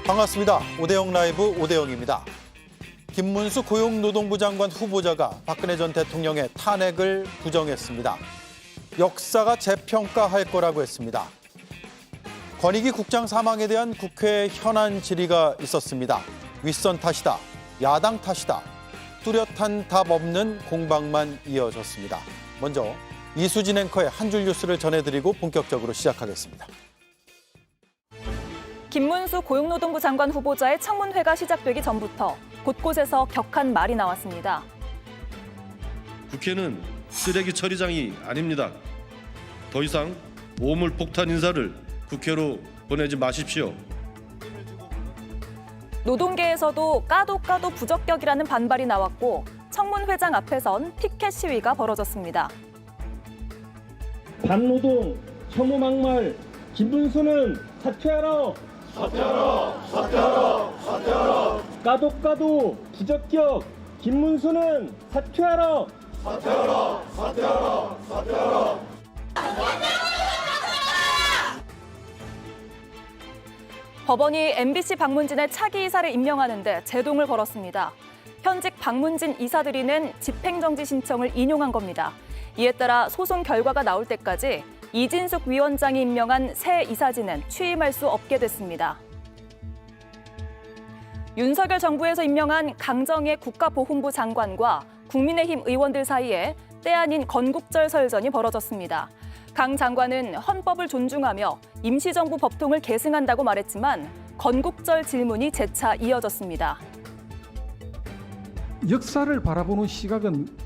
반갑습니다. 오대영 라이브 오대영입니다. 김문수 고용노동부 장관 후보자가 박근혜 전 대통령의 탄핵을 부정했습니다. 역사가 재평가할 거라고 했습니다. 권익위 국장 사망에 대한 국회 현안 질의가 있었습니다. 윗선 탓이다, 야당 탓이다, 뚜렷한 답 없는 공방만 이어졌습니다. 먼저 이수진 앵커의 한 줄 뉴스를 전해드리고 본격적으로 시작하겠습니다. 김문수 고용노동부 장관 후보자의 청문회가 시작되기 전부터 곳곳에서 격한 말이 나왔습니다. 국회는 쓰레기 처리장이 아닙니다. 더 이상 오물폭탄 인사를 국회로 보내지 마십시오. 노동계에서도 까도 부적격이라는 반발이 나왔고 청문회장 앞에선 피켓 시위가 벌어졌습니다. 반노동, 혐오 막말, 김문수는 사퇴하라! 사퇴하라! 사퇴하라! 사퇴하라! 까도 부적격, 김문수는 사퇴하라! 사퇴하라! 사퇴하라! 사퇴하라! 법원이 MBC 박문진의 차기 이사를 임명하는데 제동을 걸었습니다. 현직 박문진 이사들이 낸 집행정지 신청을 인용한 겁니다. 이에 따라 소송 결과가 나올 때까지 이진숙 위원장이 임명한 새 이사진은 취임할 수 없게 됐습니다. 윤석열 정부에서 임명한 강정의 국가보훈부 장관과 국민의힘 의원들 사이에 때 아닌 건국절 설전이 벌어졌습니다. 강 장관은 헌법을 존중하며 임시정부 법통을 계승한다고 말했지만 건국절 질문이 재차 이어졌습니다. 역사를 바라보는 시각은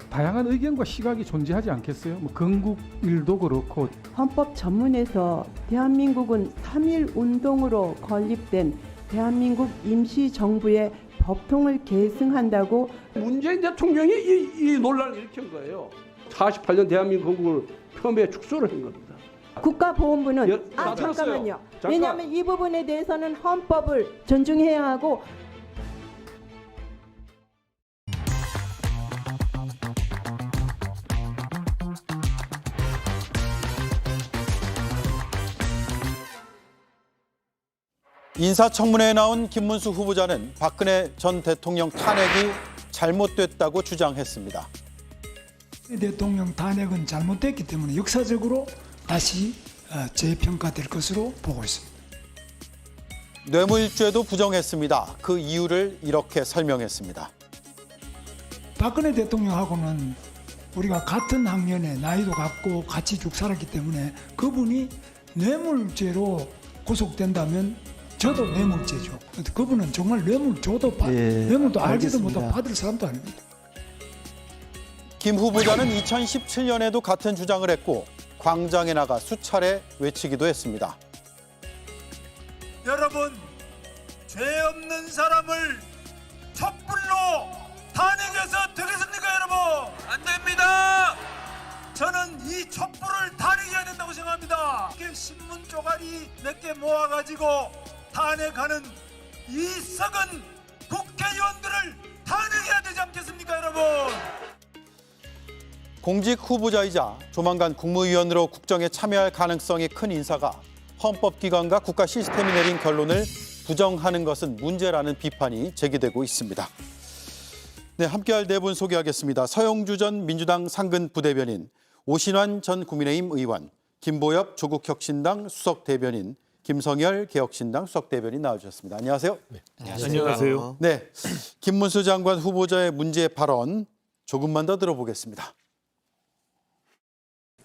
다양한 의견과 시각이 존재하지 않겠어요? 건국일도 그렇고. 헌법 전문에서 대한민국은 3.1 운동으로 건립된 대한민국 임시정부의 법통을 계승한다고 문재인 대통령이 이 논란을 일으킨 거예요. 48년 대한민국 건국을 표면에 축소를 한 겁니다. 국가보훈부는 잠깐만요. 잠깐만요. 왜냐하면 이 부분에 대해서는 헌법을 존중해야 하고 인사청문회에 나온 김문수 후보자는 박근혜 전 대통령 탄핵이 잘못됐다고 주장했습니다. 대통령 탄핵은 잘못됐기 때문에 역사적으로 다시 재평가될 것으로 보고 있습니다. 뇌물죄도 부정했습니다. 그 이유를 이렇게 설명했습니다. 박근혜 대통령하고는 우리가 같은 학년에 나이도 같고 같이 쭉 살았기 때문에 그분이 뇌물죄로 구속된다면 저도 뇌물죄죠. 그분은 정말 뇌물도 알지도 알겠습니다. 못하고 받을 사람도 아닙니다. 김 후보자는 2017년에도 같은 주장을 했고 광장에 나가 수차례 외치기도 했습니다. 여러분, 죄 없는 사람을 촛불로 탄핵해서 되겠습니까, 여러분? 안 됩니다. 저는 이 촛불을 탄핵해야 된다고 생각합니다. 이렇게 신문 쪼가리 몇 개 모아가지고 탄핵하는 이 썩은 국회의원들을 탄핵해야 되지 않겠습니까, 여러분? 공직 후보자이자 조만간 국무위원으로 국정에 참여할 가능성이 큰 인사가 헌법기관과 국가 시스템이 내린 결론을 부정하는 것은 문제라는 비판이 제기되고 있습니다. 네, 함께할 네 분 소개하겠습니다. 서영주 전 민주당 상근 부대변인, 오신환 전 국민의힘 의원, 김보엽 조국혁신당 수석대변인, 김성열 개혁신당 수석대변인 나와주셨습니다. 안녕하세요. 네, 안녕하세요. 네, 김문수 장관 후보자의 문제 발언 조금만 더 들어보겠습니다.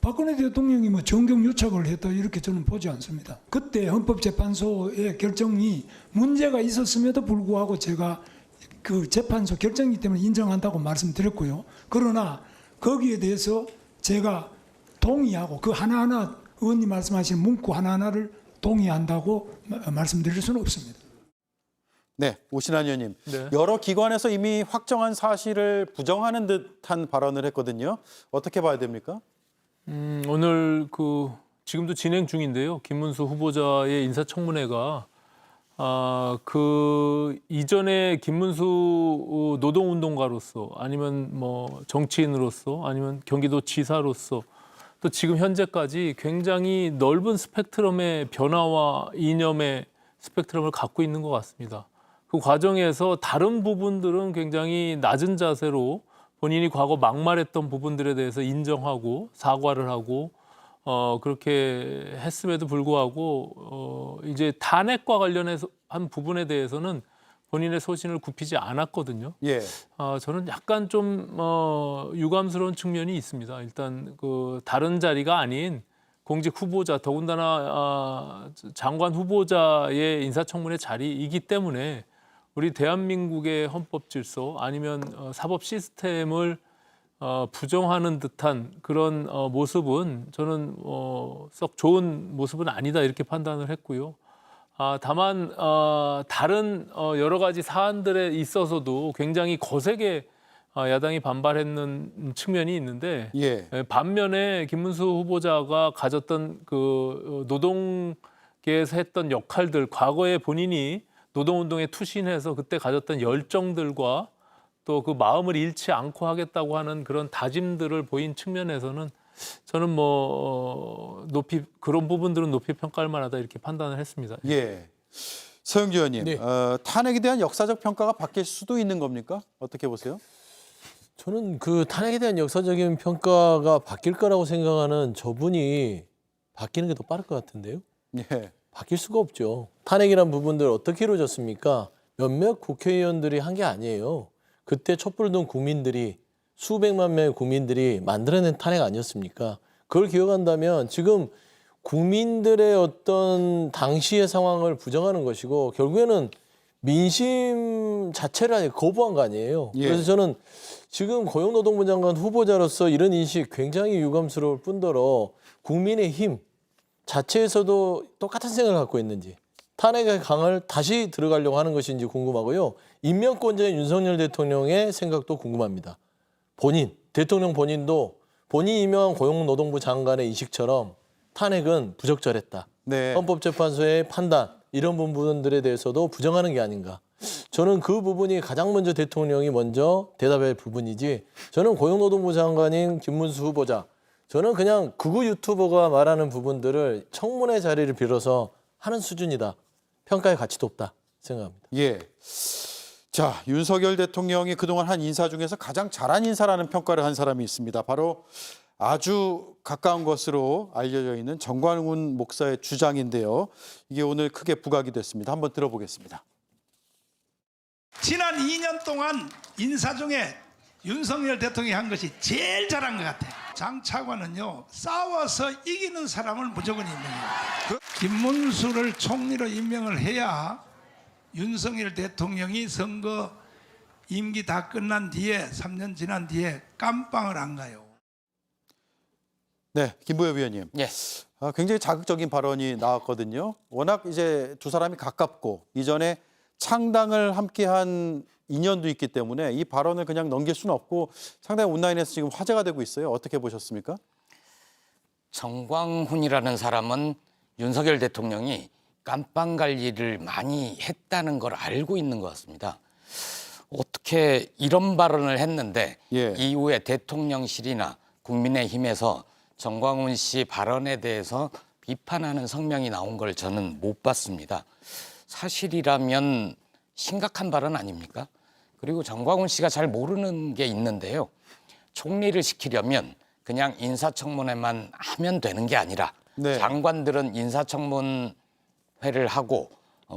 박근혜 대통령이 정경 유착을 했다 이렇게 저는 보지 않습니다. 그때 헌법재판소의 결정이 문제가 있었음에도 불구하고 제가 그 재판소 결정이기 때문에 인정한다고 말씀드렸고요. 그러나 거기에 대해서 제가 동의하고 그 하나하나 의원님 말씀하신 문구 하나하나를 동의한다고 말씀드릴 수는 없습니다. 네, 오신환 의원님. 네. 여러 기관에서 이미 확정한 사실을 부정하는 듯한 발언을 했거든요. 어떻게 봐야 됩니까? 오늘 지금도 진행 중인데요. 김문수 후보자의 인사청문회가 그 이전에 김문수 노동운동가로서 아니면 정치인으로서 아니면 경기도지사로서 또 지금 현재까지 굉장히 넓은 스펙트럼의 변화와 이념의 스펙트럼을 갖고 있는 것 같습니다. 그 과정에서 다른 부분들은 굉장히 낮은 자세로 본인이 과거 막말했던 부분들에 대해서 인정하고 사과를 하고 그렇게 했음에도 불구하고 이제 탄핵과 관련해서 한 부분에 대해서는 본인의 소신을 굽히지 않았거든요. 예. 저는 약간 좀 유감스러운 측면이 있습니다. 일단 그 다른 자리가 아닌 공직 후보자, 더군다나 장관 후보자의 인사청문회 자리이기 때문에 우리 대한민국의 헌법 질서 아니면 사법 시스템을 부정하는 듯한 그런 모습은 저는 썩 좋은 모습은 아니다 이렇게 판단을 했고요. 다만 다른 여러 가지 사안들에 있어서도 굉장히 거세게 야당이 반발했는 측면이 있는데 예. 반면에 김문수 후보자가 가졌던 그 노동계에서 했던 역할들, 과거에 본인이 노동운동에 투신해서 그때 가졌던 열정들과 또 그 마음을 잃지 않고 하겠다고 하는 그런 다짐들을 보인 측면에서는 저는 뭐 높이 그런 부분들은 높이 평가할 만하다 이렇게 판단을 했습니다. 예. 서영주 의원님, 네. 탄핵에 대한 역사적 평가가 바뀔 수도 있는 겁니까? 어떻게 보세요? 저는 그 탄핵에 대한 역사적인 평가가 바뀔 거라고 생각하는 저분이 바뀌는 게 더 빠를 것 같은데요. 예. 바뀔 수가 없죠. 탄핵이란 부분들 어떻게 이루어졌습니까? 몇몇 국회의원들이 한 게 아니에요. 그때 촛불을 든 국민들이 수백만 명의 국민들이 만들어낸 탄핵 아니었습니까? 그걸 기억한다면 지금 국민들의 어떤 당시의 상황을 부정하는 것이고 결국에는 민심 자체를 거부한 거 아니에요. 예. 그래서 저는 지금 고용노동부 장관 후보자로서 이런 인식 굉장히 유감스러울 뿐더러 국민의힘 자체에서도 똑같은 생각을 갖고 있는지 탄핵의 강을 다시 들어가려고 하는 것인지 궁금하고요. 임명권자인 윤석열 대통령의 생각도 궁금합니다. 대통령 본인도 본인이 임명한 고용노동부 장관의 인식처럼 탄핵은 부적절했다. 네. 헌법재판소의 판단 이런 부분들에 대해서도 부정하는 게 아닌가. 저는 그 부분이 가장 먼저 대통령이 먼저 대답할 부분이지 저는 고용노동부 장관인 김문수 후보자 저는 그냥 극우 유튜버가 말하는 부분들을 청문회 자리를 빌어서 하는 수준이다. 평가의 가치도 없다 생각합니다. 예. 자, 윤석열 대통령이 그동안 한 인사 중에서 가장 잘한 인사라는 평가를 한 사람이 있습니다. 바로 아주 가까운 것으로 알려져 있는 정관훈 목사의 주장인데요. 이게 오늘 크게 부각이 됐습니다. 한번 들어보겠습니다. 지난 2년 동안 인사 중에 윤석열 대통령이 한 것이 제일 잘한 것 같아요. 장 차관은요, 싸워서 이기는 사람을 무조건 임명해요. 김문수를 총리로 임명을 해야 윤석열 대통령이 선거 임기 다 끝난 뒤에 3년 지난 뒤에 깜빵을 안 가요. 네, 김부엽 위원님. 예. 굉장히 자극적인 발언이 나왔거든요. 워낙 이제 두 사람이 가깝고 이전에 창당을 함께한 인연도 있기 때문에 이 발언을 그냥 넘길 수는 없고 상당히 온라인에서 지금 화제가 되고 있어요. 어떻게 보셨습니까? 정광훈이라는 사람은 윤석열 대통령이 깜빵 갈 일을 많이 했다는 걸 알고 있는 것 같습니다. 어떻게 이런 발언을 했는데 예. 이후에 대통령실이나 국민의힘에서 정광훈 씨 발언에 대해서 비판하는 성명이 나온 걸 저는 못 봤습니다. 사실이라면 심각한 발언 아닙니까? 그리고 정광훈 씨가 잘 모르는 게 있는데요. 총리를 시키려면 그냥 인사청문회만 하면 되는 게 아니라 네. 장관들은 인사청문회를 하고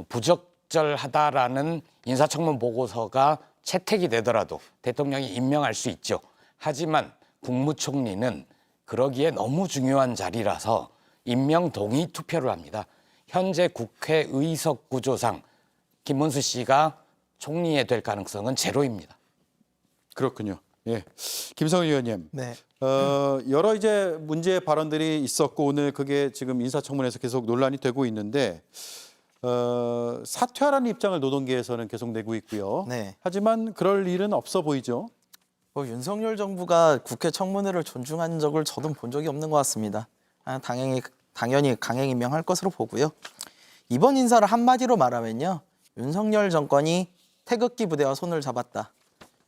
부적절하다라는 인사청문 보고서가 채택이 되더라도 대통령이 임명할 수 있죠. 하지만 국무총리는 그러기에 너무 중요한 자리라서 임명 동의 투표를 합니다. 현재 국회 의석 구조상 김문수 씨가 총리에 될 가능성은 제로입니다. 그렇군요. 예. 김성일 의원님. 네. 여러 이제 문제의 발언들이 있었고 오늘 그게 지금 인사청문회에서 계속 논란이 되고 있는데 사퇴하라는 입장을 노동계에서는 계속 내고 있고요. 네. 하지만 그럴 일은 없어 보이죠. 윤석열 정부가 국회 청문회를 존중한 적을 저도 본 적이 없는 것 같습니다. 당연히 강행 임명할 것으로 보고요. 이번 인사를 한마디로 말하면요. 윤석열 정권이 태극기 부대와 손을 잡았다.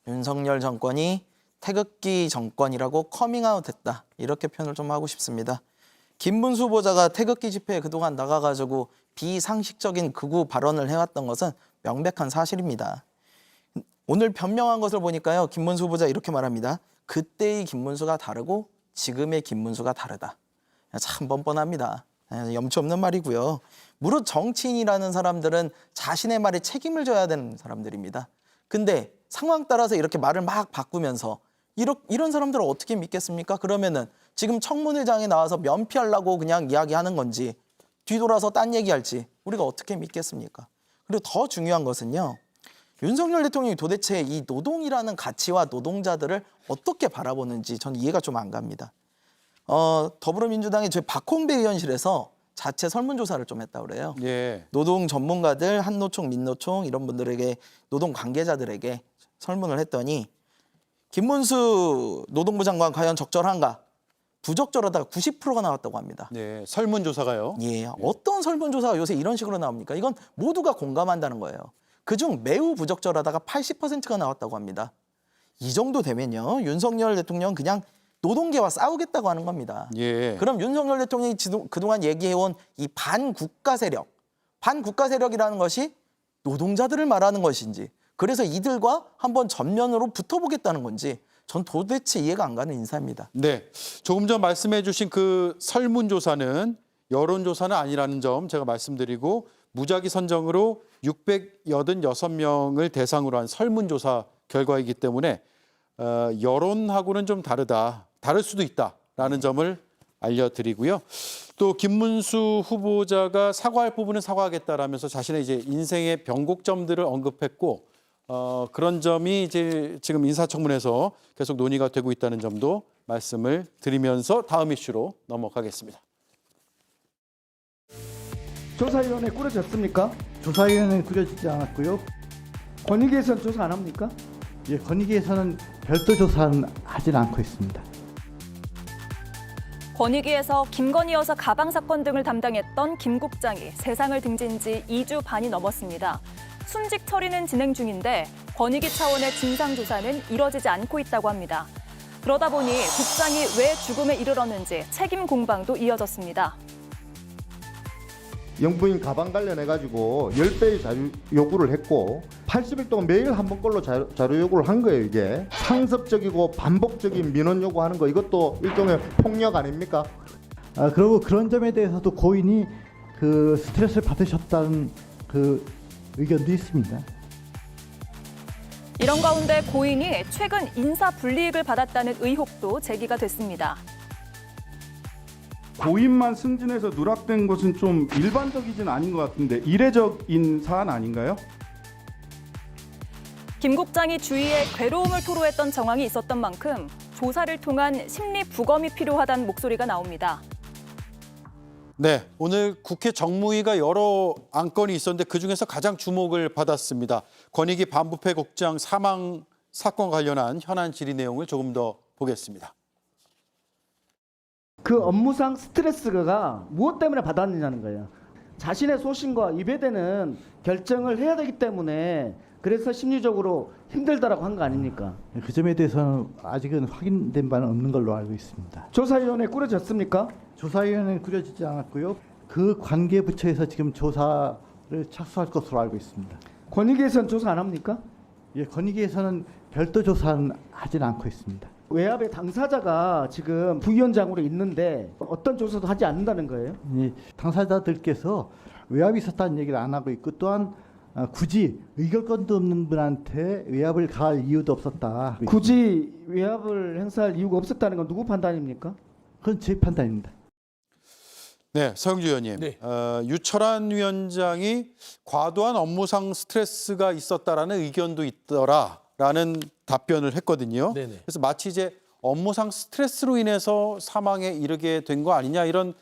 윤석열 정권이 태극기 정권이라고 커밍아웃했다. 이렇게 표현을 좀 하고 싶습니다. 김문수 후보자가 태극기 집회에 그동안 나가가지고 비상식적인 극우 발언을 해왔던 것은 명백한 사실입니다. 오늘 변명한 것을 보니까요. 김문수 후보자 이렇게 말합니다. 그때의 김문수가 다르고 지금의 김문수가 다르다. 참 뻔뻔합니다. 염치 없는 말이고요. 무릇 정치인이라는 사람들은 자신의 말에 책임을 져야 되는 사람들입니다. 근데 상황 따라서 이렇게 말을 막 바꾸면서 이런 사람들을 어떻게 믿겠습니까? 그러면은 지금 청문회장에 나와서 면피하려고 그냥 이야기하는 건지 뒤돌아서 딴 얘기할지 우리가 어떻게 믿겠습니까? 그리고 더 중요한 것은요. 윤석열 대통령이 도대체 이 노동이라는 가치와 노동자들을 어떻게 바라보는지 전 이해가 좀 안 갑니다. 더불어민주당의 저희 박홍배 의원실에서 자체 설문조사를 좀 했다고 그래요. 예. 노동 전문가들, 한노총, 민노총 이런 분들에게 노동 관계자들에게 설문을 했더니 김문수 노동부 장관 과연 적절한가? 부적절하다가 90%가 나왔다고 합니다. 네, 설문조사가요. 예, 어떤 설문조사가 요새 이런 식으로 나옵니까? 이건 모두가 공감한다는 거예요. 그중 매우 부적절하다가 80%가 나왔다고 합니다. 이 정도 되면요. 윤석열 대통령 그냥 노동계와 싸우겠다고 하는 겁니다. 예. 그럼 윤석열 대통령이 그동안 얘기해온 이 반국가 세력이라는 것이 노동자들을 말하는 것인지 그래서 이들과 한번 전면으로 붙어보겠다는 건지 전 도대체 이해가 안 가는 인사입니다. 네, 조금 전 말씀해 주신 그 설문조사는 여론조사는 아니라는 점 제가 말씀드리고 무작위 선정으로 686명을 대상으로 한 설문조사 결과이기 때문에 여론하고는 좀 다를 수도 있다라는 점을 알려드리고요. 또 김문수 후보자가 사과할 부분은 사과하겠다라면서 자신의 이제 인생의 변곡점들을 언급했고 그런 점이 이제 지금 인사청문회에서 계속 논의가 되고 있다는 점도 말씀을 드리면서 다음 이슈로 넘어가겠습니다. 조사위원회 꾸려졌습니까? 조사위원회는 꾸려지지 않았고요. 권익위에서는 조사 안 합니까? 예, 권익위에서는 별도 조사는 하진 않고 있습니다. 권익위에서 김건희 여사 가방 사건 등을 담당했던 김 국장이 세상을 등진 지 2주 반이 넘었습니다. 순직 처리는 진행 중인데 권익위 차원의 진상조사는 이뤄지지 않고 있다고 합니다. 그러다 보니 국장이 왜 죽음에 이르렀는지 책임 공방도 이어졌습니다. 영부인 가방 관련해가지고 10배의 자료 요구를 했고 80일 동안 매일 한 번꼴로 자료 요구를 한 거예요. 이게 상습적이고 반복적인 민원 요구하는 거 이것도 일종의 폭력 아닙니까? 그리고 그런 점에 대해서도 고인이 그 스트레스를 받으셨다는 그 의견도 있습니다. 이런 가운데 고인이 최근 인사 불이익을 받았다는 의혹도 제기가 됐습니다. 고인만 승진해서 누락된 것은 좀 일반적이진 아닌 것 같은데 이례적인 사안 아닌가요? 김 국장이 주위에 괴로움을 토로했던 정황이 있었던 만큼 조사를 통한 심리 부검이 필요하다는 목소리가 나옵니다. 네, 오늘 국회 정무위가 여러 안건이 있었는데 그중에서 가장 주목을 받았습니다. 권익위 반부패 국장 사망 사건 관련한 현안 질의 내용을 조금 더 보겠습니다. 그 업무상 스트레스가 무엇 때문에 받았느냐는 거예요. 자신의 소신과 위배되는 결정을 해야 되기 때문에 그래서 심리적으로 힘들다라고 한 거 아닙니까? 그 점에 대해서는 아직은 확인된 바는 없는 걸로 알고 있습니다. 조사위원회 꾸려졌습니까? 조사위원회는 꾸려지지 않았고요. 그 관계 부처에서 지금 조사를 착수할 것으로 알고 있습니다. 권익위에서는 조사 안 합니까? 예, 권익위에서는 별도 조사는 하진 않고 있습니다. 외압의 당사자가 지금 부위원장으로 있는데 어떤 조사도 하지 않는다는 거예요? 예, 당사자들께서 외압이 있었다는 얘기를 안 하고 있고 또한 굳이 의결권도 없는 분한테 외압을 가할 이유도 없었다. 굳이 외압을 행사할 이유가 없었다는 건 누구 판단입니까? 그건 제 판단입니다. 네, 서영주 의원님. 네. 유철한 위원장이 과도한 업무상 스트레스가 있었다라는 의견도 있더라라는 답변을 했거든요. 네네. 그래서 마치 이제 업무상 스트레스로 인해서 사망에 이르게 된 거 아니냐 이런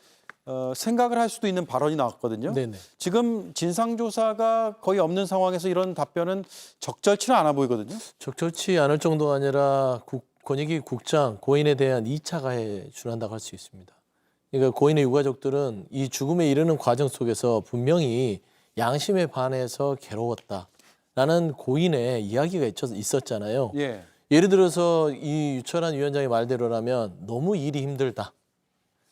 생각을 할 수도 있는 발언이 나왔거든요. 네네. 지금 진상조사가 거의 없는 상황에서 이런 답변은 적절치는 않아 보이거든요. 적절치 않을 정도가 아니라 권익위 국장 고인에 대한 2차 가해 준한다고 할 수 있습니다. 그러니까 고인의 유가족들은 이 죽음에 이르는 과정 속에서 분명히 양심에 반해서 괴로웠다라는 고인의 이야기가 있었잖아요. 예. 예를 들어서 이 유철한 위원장의 말대로라면 너무 일이 힘들다.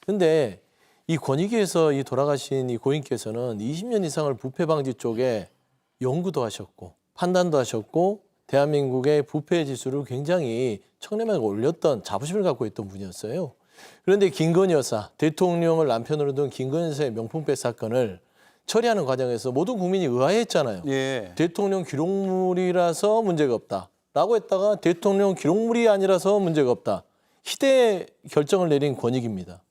근데 이 권익위에서 이 돌아가신 이 고인께서는 20년 이상을 부패 방지 쪽에 연구도 하셨고 판단도 하셨고 대한민국의 부패 지수를 굉장히 청렴하게 올렸던 자부심을 갖고 있던 분이었어요. 그런데 김건희 여사, 대통령을 남편으로 둔 김건희 여사의 명품백 사건을 처리하는 과정에서 모든 국민이 의아해했잖아요. 예. 대통령 기록물이라서 문제가 없다라고 했다가 대통령 기록물이 아니라서 문제가 없다. 희대의 결정을 내린 권익입니다.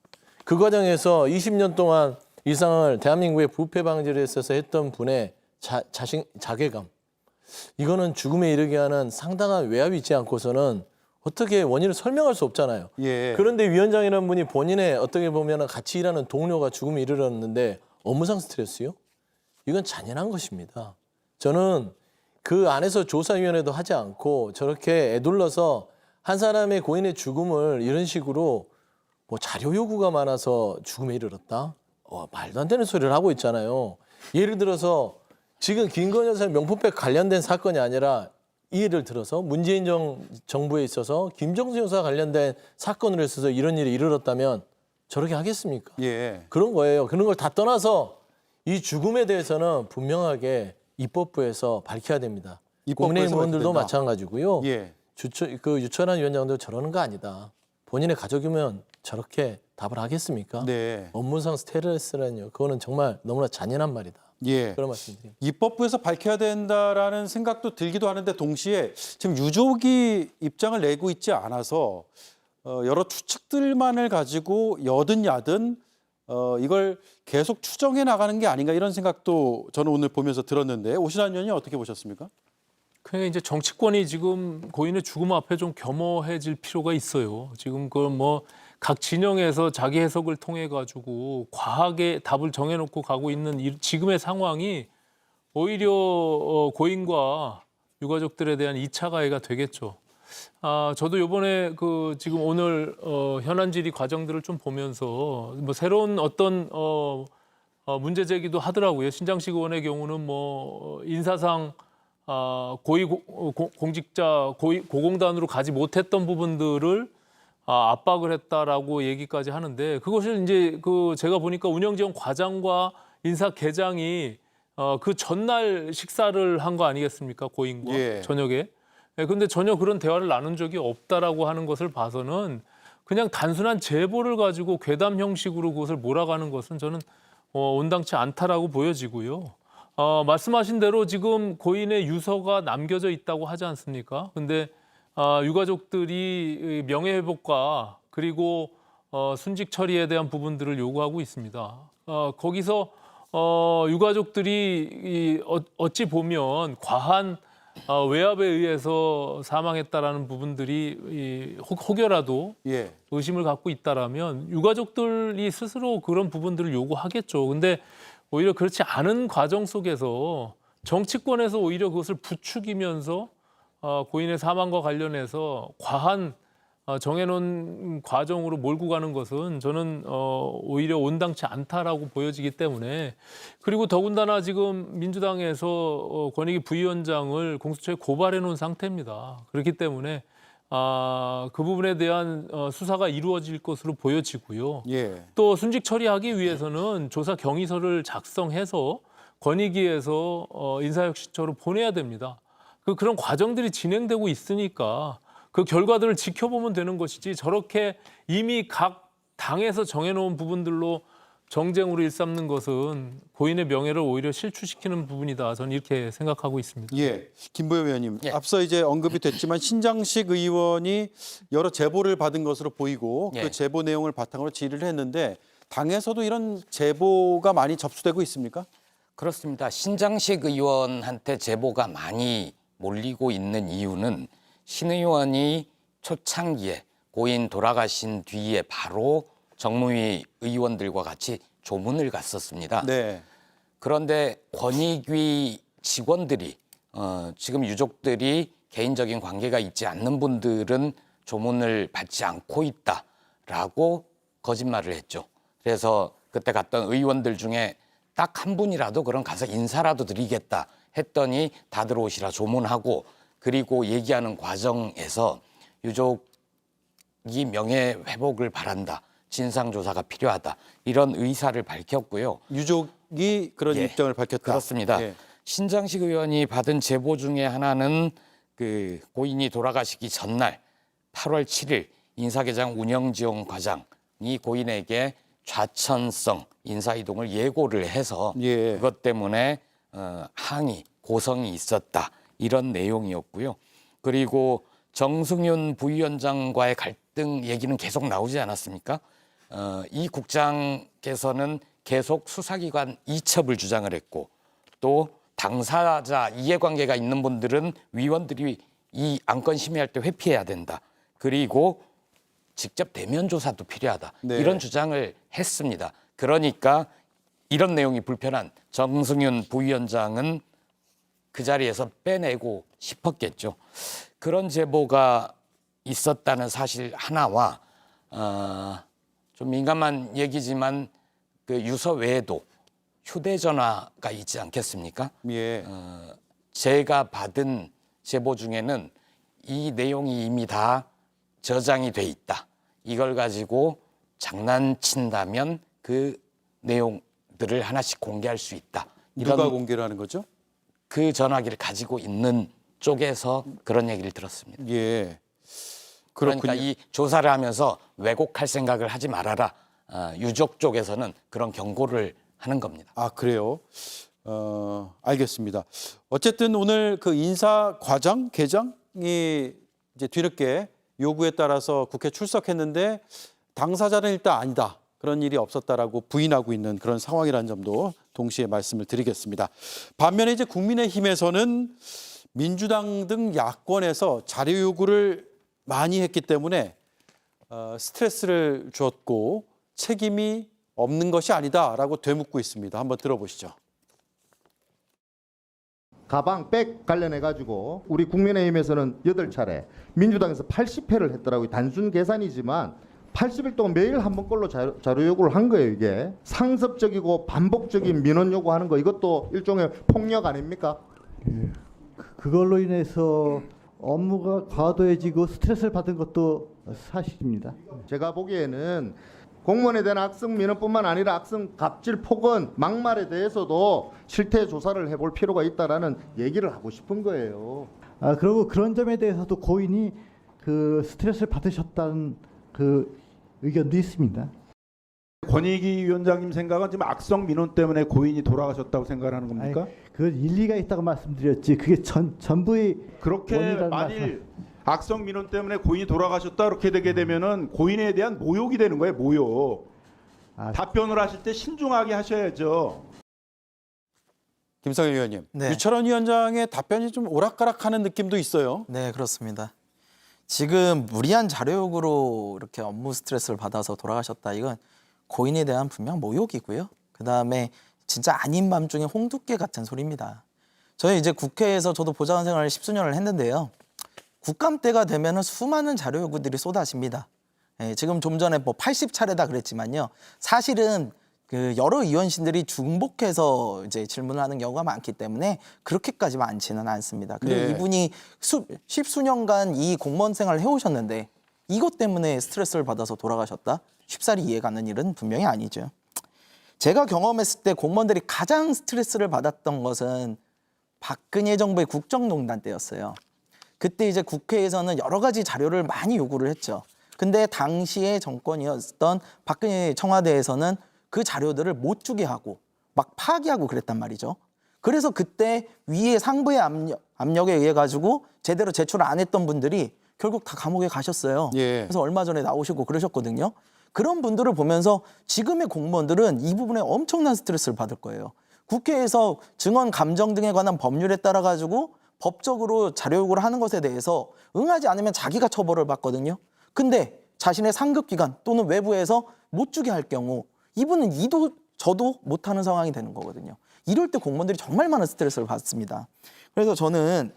그 과정에서 20년 동안 이상을 대한민국의 부패 방지를 있어서 했던 분의 자괴감, 이거는 죽음에 이르게 하는 상당한 외압이 있지 않고서는 어떻게 원인을 설명할 수 없잖아요. 예. 그런데 위원장이라는 분이 본인의 어떻게 보면 같이 일하는 동료가 죽음에 이르렀는데 업무상 스트레스요? 이건 잔인한 것입니다. 저는 그 안에서 조사위원회도 하지 않고 저렇게 애둘러서 한 사람의 고인의 죽음을 이런 식으로 뭐 자료 요구가 많아서 죽음에 이르렀다? 말도 안 되는 소리를 하고 있잖아요. 예를 들어서 지금 김건희 여사 명품백 관련된 사건이 아니라 예를 들어서 문재인 정부에 있어서 김정수 여사 관련된 사건으로 있어서 이런 일이 이르렀다면 저렇게 하겠습니까? 예. 그런 거예요. 그런 걸 다 떠나서 이 죽음에 대해서는 분명하게 입법부에서 밝혀야 됩니다. 국민의힘 의원들도 마찬가지고요. 예. 유철한 위원장도 저러는 거 아니다. 본인의 가족이면 저렇게 답을 하겠습니까? 네. 업무상 스트레스라뇨. 그거는 정말 너무나 잔인한 말이다. 예. 그런 말씀드립니다. 입법부에서 밝혀야 된다라는 생각도 들기도 하는데 동시에 지금 유족이 입장을 내고 있지 않아서 여러 추측들만을 가지고 여든 야든 이걸 계속 추정해 나가는 게 아닌가 이런 생각도 저는 오늘 보면서 들었는데 오신환 의원님 어떻게 보셨습니까? 그냥 이제 정치권이 지금 고인의 죽음 앞에 좀 겸허해질 필요가 있어요. 지금 그 뭐 각 진영에서 자기 해석을 통해 가지고 과하게 답을 정해놓고 가고 있는 지금의 상황이 오히려 고인과 유가족들에 대한 2차 가해가 되겠죠. 저도 이번에 그 지금 오늘 현안 질의 과정들을 좀 보면서 뭐 새로운 어떤 문제 제기도 하더라고요. 신장식 의원의 경우는 뭐 인사상 고위 공직자 고공단으로 가지 못했던 부분들을 압박을 했다라고 얘기까지 하는데 그것을 이제 그 제가 보니까 운영지원 과장과 인사계장이 그 전날 식사를 한 거 아니겠습니까? 고인과 예. 저녁에. 근데 전혀 그런 대화를 나눈 적이 없다라고 하는 것을 봐서는 그냥 단순한 제보를 가지고 괴담 형식으로 그것을 몰아가는 것은 저는 온당치 않다라고 보여지고요. 말씀하신 대로 지금 고인의 유서가 남겨져 있다고 하지 않습니까? 근데 유가족들이 명예회복과 그리고 순직 처리에 대한 부분들을 요구하고 있습니다. 거기서 유가족들이 어찌 보면 과한 외압에 의해서 사망했다라는 부분들이 혹여라도 예. 의심을 갖고 있다라면 유가족들이 스스로 그런 부분들을 요구하겠죠. 근데 오히려 그렇지 않은 과정 속에서 정치권에서 오히려 그것을 부추기면서 고인의 사망과 관련해서 과한 정해놓은 과정으로 몰고 가는 것은 저는 오히려 온당치 않다라고 보여지기 때문에 그리고 더군다나 지금 민주당에서 권익위 부위원장을 공수처에 고발해 놓은 상태입니다. 그렇기 때문에 그 부분에 대한 수사가 이루어질 것으로 보여지고요. 예. 또 순직 처리하기 위해서는 조사 경위서를 작성해서 권익위에서 인사혁신처로 보내야 됩니다. 그런 과정들이 진행되고 있으니까 그 결과들을 지켜보면 되는 것이지 저렇게 이미 각 당에서 정해놓은 부분들로 정쟁으로 일삼는 것은 고인의 명예를 오히려 실추시키는 부분이다. 저는 이렇게 생각하고 있습니다. 예, 김보엽 의원님. 앞서 이제 언급이 됐지만 신장식 의원이 여러 제보를 받은 것으로 보이고 그 제보 내용을 바탕으로 질의를 했는데 당에서도 이런 제보가 많이 접수되고 있습니까? 그렇습니다. 신장식 의원한테 제보가 많이 몰리고 있는 이유는 신 의원이 초창기에 고인 돌아가신 뒤에 바로 정무위 의원들과 같이 조문을 갔었습니다. 네. 그런데 권익위 직원들이 지금 유족들이 개인적인 관계가 있지 않는 분들은 조문을 받지 않고 있다라고 거짓말을 했죠. 그래서 그때 갔던 의원들 중에 딱 한 분이라도 그럼 가서 인사라도 드리겠다 했더니 다들 오시라 조문하고 그리고 얘기하는 과정에서 유족이 명예 회복을 바란다. 진상조사가 필요하다. 이런 의사를 밝혔고요. 유족이 그런 예, 입장을 밝혔다. 그렇습니다. 예. 신장식 의원이 받은 제보 중에 하나는 그 고인이 돌아가시기 전날 8월 7일 인사개장 운영지원 과장이 고인에게 좌천성 인사이동을 예고를 해서 예. 그것 때문에 항의, 고성이 있었다. 이런 내용이었고요. 그리고 정승윤 부위원장과의 갈등 얘기는 계속 나오지 않았습니까? 이 국장께서는 계속 수사기관 이첩을 주장을 했고 또 당사자 이해관계가 있는 분들은 위원들이 이 안건 심의할 때 회피해야 된다. 그리고 직접 대면 조사도 필요하다. 네. 이런 주장을 했습니다. 그러니까 이런 내용이 불편한 정승윤 부위원장은 그 자리에서 빼내고 싶었겠죠. 그런 제보가 있었다는 사실 하나와 좀 민감한 얘기지만 그 유서 외에도 휴대전화가 있지 않겠습니까? 예. 제가 받은 제보 중에는 이 내용이 이미 다 저장이 돼 있다. 이걸 가지고 장난친다면 그 내용들을 하나씩 공개할 수 있다. 누가 공개를 하는 거죠? 그 전화기를 가지고 있는 쪽에서 그런 얘기를 들었습니다. 예. 그러니까 이 조사를 하면서 왜곡할 생각을 하지 말아라. 유족 쪽에서는 그런 경고를 하는 겁니다. 아, 그래요? 알겠습니다. 어쨌든 오늘 그 인사 과장, 계장이 이제 뒤늦게 요구에 따라서 국회 출석했는데 당사자는 일단 아니다. 그런 일이 없었다라고 부인하고 있는 그런 상황이라는 점도 동시에 말씀을 드리겠습니다. 반면에 이제 국민의힘에서는 민주당 등 야권에서 자료 요구를 많이 했기 때문에 스트레스를 줬고 책임이 없는 것이 아니다라고 되묻고 있습니다. 한번 들어보시죠. 가방, 백 관련해가지고 우리 국민의힘에서는 8차례, 민주당에서 80회를 했더라고요. 단순 계산이지만 80일 동안 매일 한 번꼴로 자료 요구를 한 거예요. 이게 상습적이고 반복적인 민원 요구하는 거, 이것도 일종의 폭력 아닙니까? 그걸로 인해서 업무가 과도해지고 스트레스를 받은 것도 사실입니다. 제가 보기에는 공무원에 대한 악성 민원뿐만 아니라 악성 갑질, 폭언, 막말에 대해서도 실태 조사를 해볼 필요가 있다라는 얘기를 하고 싶은 거예요. 그리고 그런 점에 대해서도 고인이 그 스트레스를 받으셨다는 그 의견도 있습니다. 권익위 위원장님 생각은 지금 악성 민원 때문에 고인이 돌아가셨다고 생각하는 겁니까? 그건 일리가 있다고 말씀드렸지. 그게 전부의 그렇게 원인이라는 만일 악성 민원 때문에 고인이 돌아가셨다 이렇게 되게 되면은 고인에 대한 모욕이 되는 거예요. 모욕. 답변을 하실 때 신중하게 하셔야죠. 김성일 의원님, 네. 유철원 위원장의 답변이 좀 오락가락하는 느낌도 있어요. 네, 그렇습니다. 지금 무리한 자료 요구로 이렇게 업무 스트레스를 받아서 돌아가셨다. 이건 고인에 대한 분명 모욕이고요. 그다음에 진짜 아닌 밤중에 홍두깨 같은 소리입니다. 저희 이제 국회에서 저도 보좌관 생활을 10수년을 했는데요. 국감 때가 되면은 수많은 자료 요구들이 쏟아집니다. 지금 좀 전에 뭐 80차례다 그랬지만요. 사실은 그 여러 의원실들이 중복해서 이제 질문을 하는 경우가 많기 때문에 그렇게까지 많지는 않습니다. 그리고 네. 이분이 10수년간 이 공무원 생활을 해오셨는데 이것 때문에 스트레스를 받아서 돌아가셨다? 쉽사리 이해가는 일은 분명히 아니죠. 제가 경험했을 때 공무원들이 가장 스트레스를 받았던 것은 박근혜 정부의 국정농단 때였어요. 그때 이제 국회에서는 여러 가지 자료를 많이 요구를 했죠. 근데 당시의 정권이었던 박근혜 청와대에서는 그 자료들을 못 주게 하고 막 파기하고 그랬단 말이죠. 그래서 그때 위에 상부의 압력에 의해 가지고 제대로 제출을 안 했던 분들이 결국 다 감옥에 가셨어요. 예. 그래서 얼마 전에 나오시고 그러셨거든요. 그런 분들을 보면서 지금의 공무원들은 이 부분에 엄청난 스트레스를 받을 거예요. 국회에서 증언 감정 등에 관한 법률에 따라 가지고 법적으로 자료 요구를 하는 것에 대해서 응하지 않으면 자기가 처벌을 받거든요. 근데 자신의 상급기관 또는 외부에서 못 주게 할 경우 이분은 이도 저도 못하는 상황이 되는 거거든요. 이럴 때 공무원들이 정말 많은 스트레스를 받습니다. 그래서 저는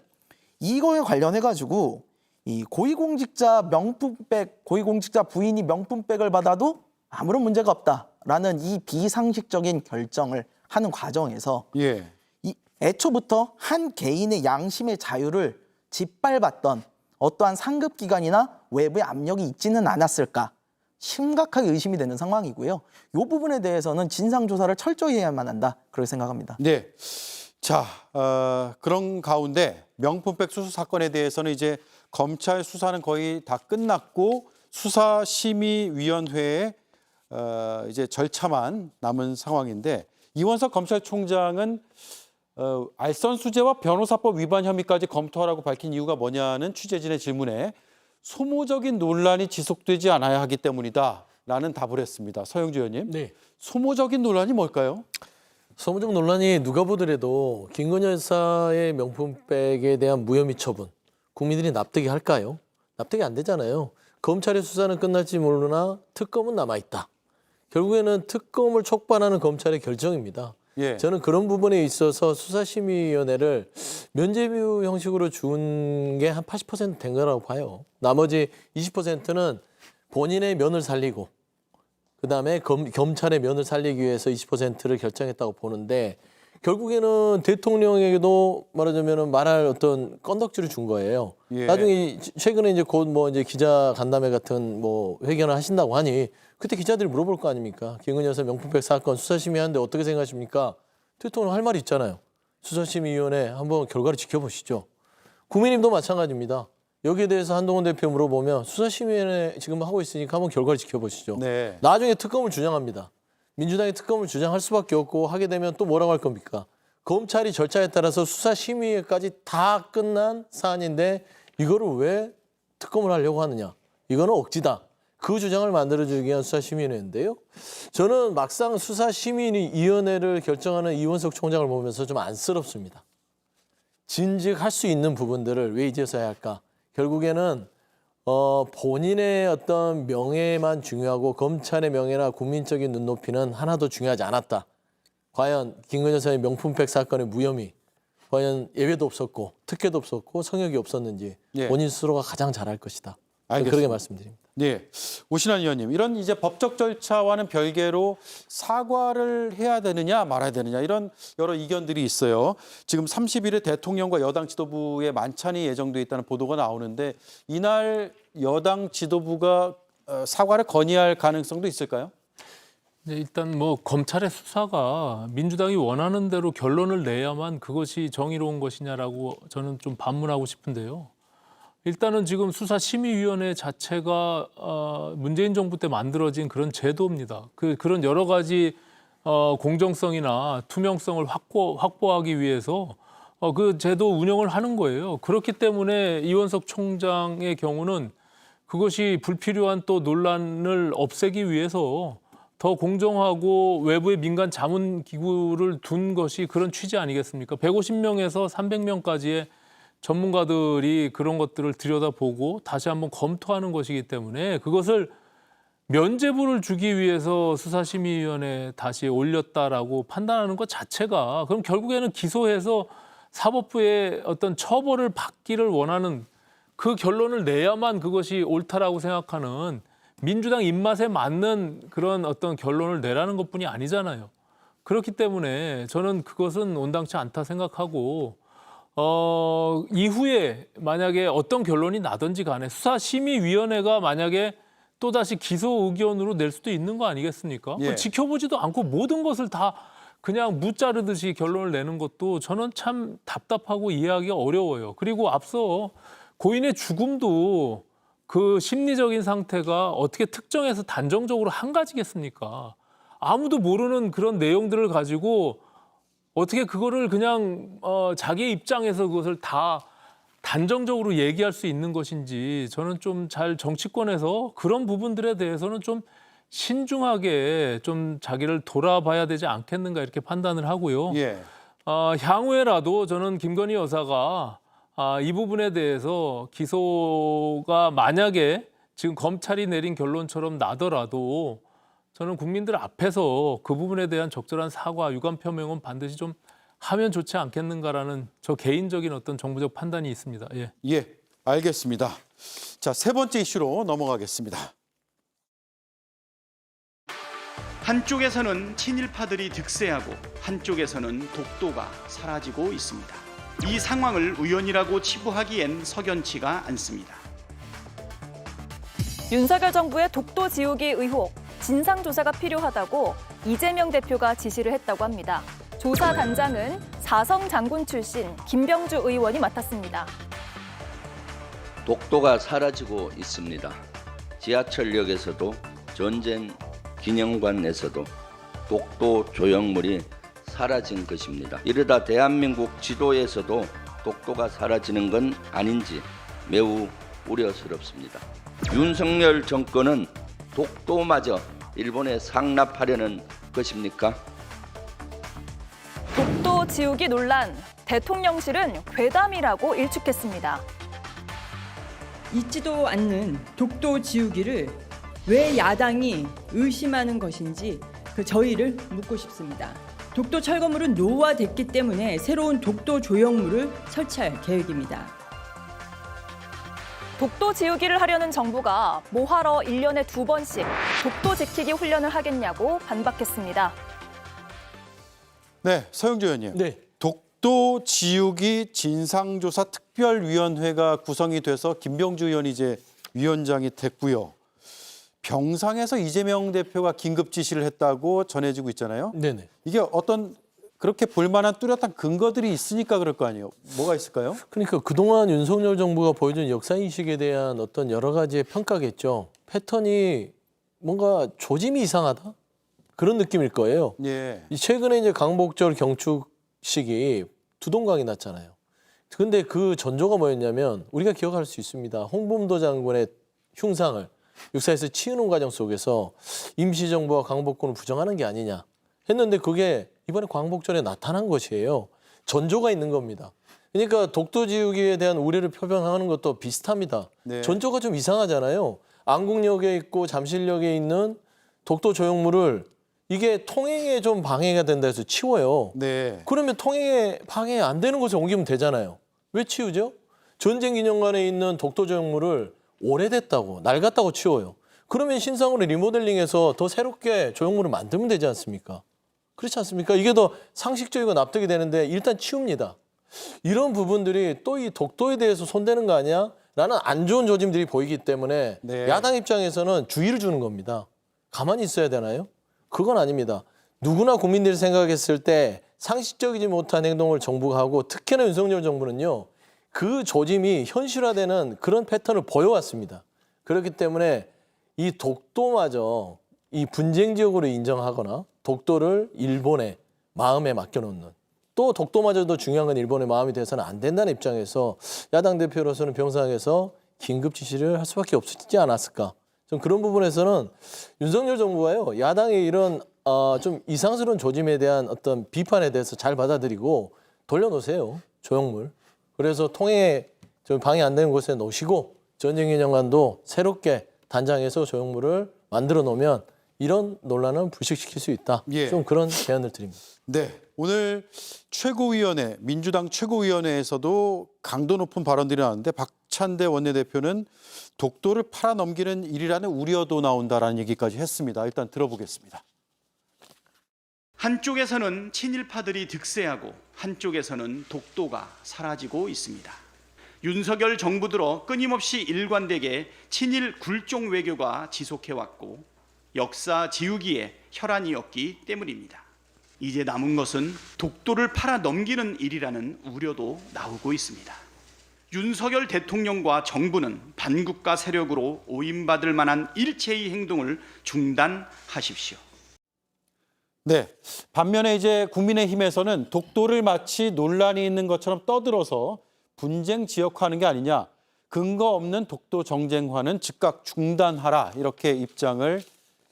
이거에 관련해 가지고 이 고위공직자 명품백, 고위공직자 부인이 명품백을 받아도 아무런 문제가 없다라는 이 비상식적인 결정을 하는 과정에서 예. 이 애초부터 한 개인의 양심의 자유를 짓밟았던 어떠한 상급기관이나 외부의 압력이 있지는 않았을까? 심각하게 의심이 되는 상황이고요. 이 부분에 대해서는 진상조사를 철저히 해야만 한다. 그렇게 생각합니다. 네. 자, 그런 가운데 명품백 수수 사건에 대해서는 이제 검찰 수사는 거의 다 끝났고 수사심의위원회에 이제 절차만 남은 상황인데 이원석 검찰총장은 알선수재와 변호사법 위반 혐의까지 검토하라고 밝힌 이유가 뭐냐는 취재진의 질문에 소모적인 논란이 지속되지 않아야 하기 때문이다라는 답을 했습니다. 서영주 의원님. 네. 소모적인 논란이 뭘까요? 소모적 논란이 누가 보더라도 김건희 여사의 명품백에 대한 무혐의 처분 국민들이 납득이 할까요? 납득이 안 되잖아요. 검찰의 수사는 끝날지 모르나 특검은 남아있다. 결국에는 특검을 촉발하는 검찰의 결정입니다. 예. 저는 그런 부분에 있어서 수사심의위원회를 면죄부 형식으로 준 게 한 80% 된 거라고 봐요. 나머지 20%는 본인의 면을 살리고 그다음에 검찰의 면을 살리기 위해서 20%를 결정했다고 보는데 결국에는 대통령에게도 말하자면 말할 어떤 건덕지를 준 거예요. 예. 나중에 최근에 이제 곧 뭐 이제 기자 간담회 같은 뭐 회견을 하신다고 하니 그때 기자들이 물어볼 거 아닙니까? 김건희 여사 명품백 사건 수사심의하는데 어떻게 생각하십니까? 대통령 할 말이 있잖아요. 수사심의위원회 한번 결과를 지켜보시죠. 국민의힘도 마찬가지입니다. 여기에 대해서 한동훈 대표 물어보면 수사심의위원회 지금 하고 있으니까 한번 결과를 지켜보시죠. 네. 나중에 특검을 주장합니다. 민주당이 특검을 주장할 수밖에 없고 하게 되면 또 뭐라고 할 겁니까? 검찰이 절차에 따라서 수사심의까지 다 끝난 사안인데 이거를 왜 특검을 하려고 하느냐. 이거는 억지다. 그 주장을 만들어주기 위한 수사심의위원회인데요. 저는 막상 수사심의위원회를 결정하는 이원석 총장을 보면서 좀 안쓰럽습니다. 진즉할 수 있는 부분들을 왜 이제서야 할까? 결국에는 본인의 어떤 명예만 중요하고 검찰의 명예나 국민적인 눈높이는 하나도 중요하지 않았다. 과연 김건희 여사의 명품백 사건의 무혐의, 과연 예외도 없었고 특혜도 없었고 성역이 없었는지 예. 본인 스스로가 가장 잘할 것이다. 알겠습니다. 그렇게 말씀드립니다. 네, 오신환 의원님, 이런 이제 법적 절차와는 별개로 사과를 해야 되느냐 말아야 되느냐 이런 여러 이견들이 있어요. 지금 30일에 대통령과 여당 지도부의 만찬이 예정돼 있다는 보도가 나오는데 이날 여당 지도부가 사과를 건의할 가능성도 있을까요? 네, 일단 뭐 검찰의 수사가 민주당이 원하는 대로 결론을 내야만 그것이 정의로운 것이냐라고 저는 좀 반문하고 싶은데요. 일단은 지금 수사심의위원회 자체가 문재인 정부 때 만들어진 그런 제도입니다. 그런 여러 가지 공정성이나 투명성을 확보하기 위해서 그 제도 운영을 하는 거예요. 그렇기 때문에 이원석 총장의 경우는 그것이 불필요한 또 논란을 없애기 위해서 더 공정하고 외부의 민간 자문기구를 둔 것이 그런 취지 아니겠습니까? 150명에서 300명까지의 전문가들이 그런 것들을 들여다보고 다시 한번 검토하는 것이기 때문에 그것을 면죄부를 주기 위해서 수사심의위원회에 다시 올렸다라고 판단하는 것 자체가 그럼 결국에는 기소해서 사법부의 어떤 처벌을 받기를 원하는 그 결론을 내야만 그것이 옳다라고 생각하는 민주당 입맛에 맞는 그런 어떤 결론을 내라는 것뿐이 아니잖아요. 그렇기 때문에 저는 그것은 온당치 않다 생각하고 이후에 만약에 어떤 결론이 나든지 간에 수사심의위원회가 만약에 또다시 기소 의견으로 낼 수도 있는 거 아니겠습니까? 예. 지켜보지도 않고 모든 것을 다 그냥 무자르듯이 결론을 내는 것도 저는 참 답답하고 이해하기가 어려워요. 그리고 앞서 고인의 죽음도 그 심리적인 상태가 어떻게 특정해서 단정적으로 한 가지겠습니까? 아무도 모르는 그런 내용들을 가지고 어떻게 그거를 그냥 자기의 입장에서 그것을 다 단정적으로 얘기할 수 있는 것인지 저는 좀 잘 정치권에서 그런 부분들에 대해서는 좀 신중하게 좀 자기를 돌아봐야 되지 않겠는가 이렇게 판단을 하고요. 예. 향후에라도 저는 김건희 여사가 이 부분에 대해서 기소가 만약에 지금 검찰이 내린 결론처럼 나더라도 저는 국민들 앞에서 그 부분에 대한 적절한 사과, 유감 표명은 반드시 좀 하면 좋지 않겠는가라는 저 개인적인 어떤 정부적 판단이 있습니다. 예. 예, 알겠습니다. 자, 세 번째 이슈로 넘어가겠습니다. 한쪽에서는 친일파들이 득세하고 한쪽에서는 독도가 사라지고 있습니다. 이 상황을 우연이라고 치부하기엔 석연치가 않습니다. 윤석열 정부의 독도 지우기 의혹, 진상조사가 필요하다고 이재명 대표가 지시를 했다고 합니다. 조사 단장은 사성 장군 출신 김병주 의원이 맡았습니다. 독도가 사라지고 있습니다. 지하철역에서도 전쟁 기념관에서도 독도 조형물이 사라진 것입니다. 이러다 대한민국 지도에서도 독도가 사라지는 건 아닌지 매우 우려스럽습니다. 윤석열 정권은 독도마저 일본에 상납하려는 것입니까? 독도 지우기 논란, 대통령실은 괴담이라고 일축했습니다. 있지도 않는 독도 지우기를 왜 야당이 의심하는 것인지 저희를 묻고 싶습니다. 독도 철거물은 노후화됐기 때문에 새로운 독도 조형물을 설치할 계획입니다. 독도 지우기를 하려는 정부가 뭐하러 1년에 2번씩 독도 지키기 훈련을 하겠냐고 반박했습니다. 네, 서영조 의원님. 네. 독도 지우기 진상조사 특별위원회가 구성이 돼서 김병주 의원이 이제 위원장이 됐고요. 병상에서 이재명 대표가 긴급 지시를 했다고 전해지고 있잖아요. 네네. 이게 어떤 그렇게 볼만한 뚜렷한 근거들이 있으니까 그럴 거 아니에요. 뭐가 있을까요? 그러니까 그동안 윤석열 정부가 보여준 역사인식에 대한 어떤 여러 가지의 평가겠죠. 패턴이 뭔가 조짐이 이상하다? 그런 느낌일 거예요. 예. 최근에 이제 강복절 경축식이 두동강이 났잖아요. 근데 그 전조가 뭐였냐면 우리가 기억할 수 있습니다. 홍범도 장군의 흉상을 육사에서 치우는 과정 속에서 임시정부와 강복군을 부정하는 게 아니냐 했는데 그게 이번에 광복절에 나타난 것이에요. 전조가 있는 겁니다. 그러니까 독도 지우기에 대한 우려를 표명하는 것도 비슷합니다. 네. 전조가 좀 이상하잖아요. 안국역에 있고 잠실역에 있는 독도 조형물을 이게 통행에 좀 방해가 된다 해서 치워요. 네. 그러면 통행에 방해 안 되는 곳에 옮기면 되잖아요. 왜 치우죠? 전쟁기념관에 있는 독도 조형물을 오래됐다고 낡았다고 치워요. 그러면 신상으로 리모델링해서 더 새롭게 조형물을 만들면 되지 않습니까? 그렇지 않습니까? 이게 더 상식적이고 납득이 되는데 일단 치웁니다. 이런 부분들이 또 이 독도에 대해서 손대는 거 아니야? 라는 안 좋은 조짐들이 보이기 때문에 네. 야당 입장에서는 주의를 주는 겁니다. 가만히 있어야 되나요? 그건 아닙니다. 누구나 국민들이 생각했을 때 상식적이지 못한 행동을 정부가 하고 특히나 윤석열 정부는요. 그 조짐이 현실화되는 그런 패턴을 보여왔습니다. 그렇기 때문에 이 독도마저 이 분쟁 지역으로 인정하거나 독도를 일본의 마음에 맡겨놓는 또 독도마저도 중요한 건 일본의 마음이 돼서는 안 된다는 입장에서 야당 대표로서는 병상에서 긴급 지시를 할 수밖에 없지 않았을까. 좀 그런 부분에서는 윤석열 정부가요. 야당의 이런 좀 이상스러운 조짐에 대한 어떤 비판에 대해서 잘 받아들이고 돌려놓으세요. 조형물. 그래서 통행에 좀 방해 안 되는 곳에 놓으시고 전쟁기념관도 새롭게 단장해서 조형물을 만들어 놓으면 이런 논란은 불식시킬 수 있다. 예. 좀 그런 제안을 드립니다. 네, 오늘 최고위원회, 민주당 최고위원회에서도 강도 높은 발언들이 나왔는데 박찬대 원내대표는 독도를 팔아넘기는 일이라는 우려도 나온다라는 얘기까지 했습니다. 일단 들어보겠습니다. 한쪽에서는 친일파들이 득세하고 한쪽에서는 독도가 사라지고 있습니다. 윤석열 정부 들어 끊임없이 일관되게 친일 굴종 외교가 지속해왔고 역사 지우기에 혈안이었기 때문입니다. 이제 남은 것은 독도를 팔아넘기는 일이라는 우려도 나오고 있습니다. 윤석열 대통령과 정부는 반국가 세력으로 오인받을 만한 일체의 행동을 중단하십시오. 네, 반면에 이제 국민의힘에서는 독도를 마치 논란이 있는 것처럼 떠들어서 분쟁 지역화하는 게 아니냐, 근거 없는 독도 정쟁화는 즉각 중단하라 이렇게 입장을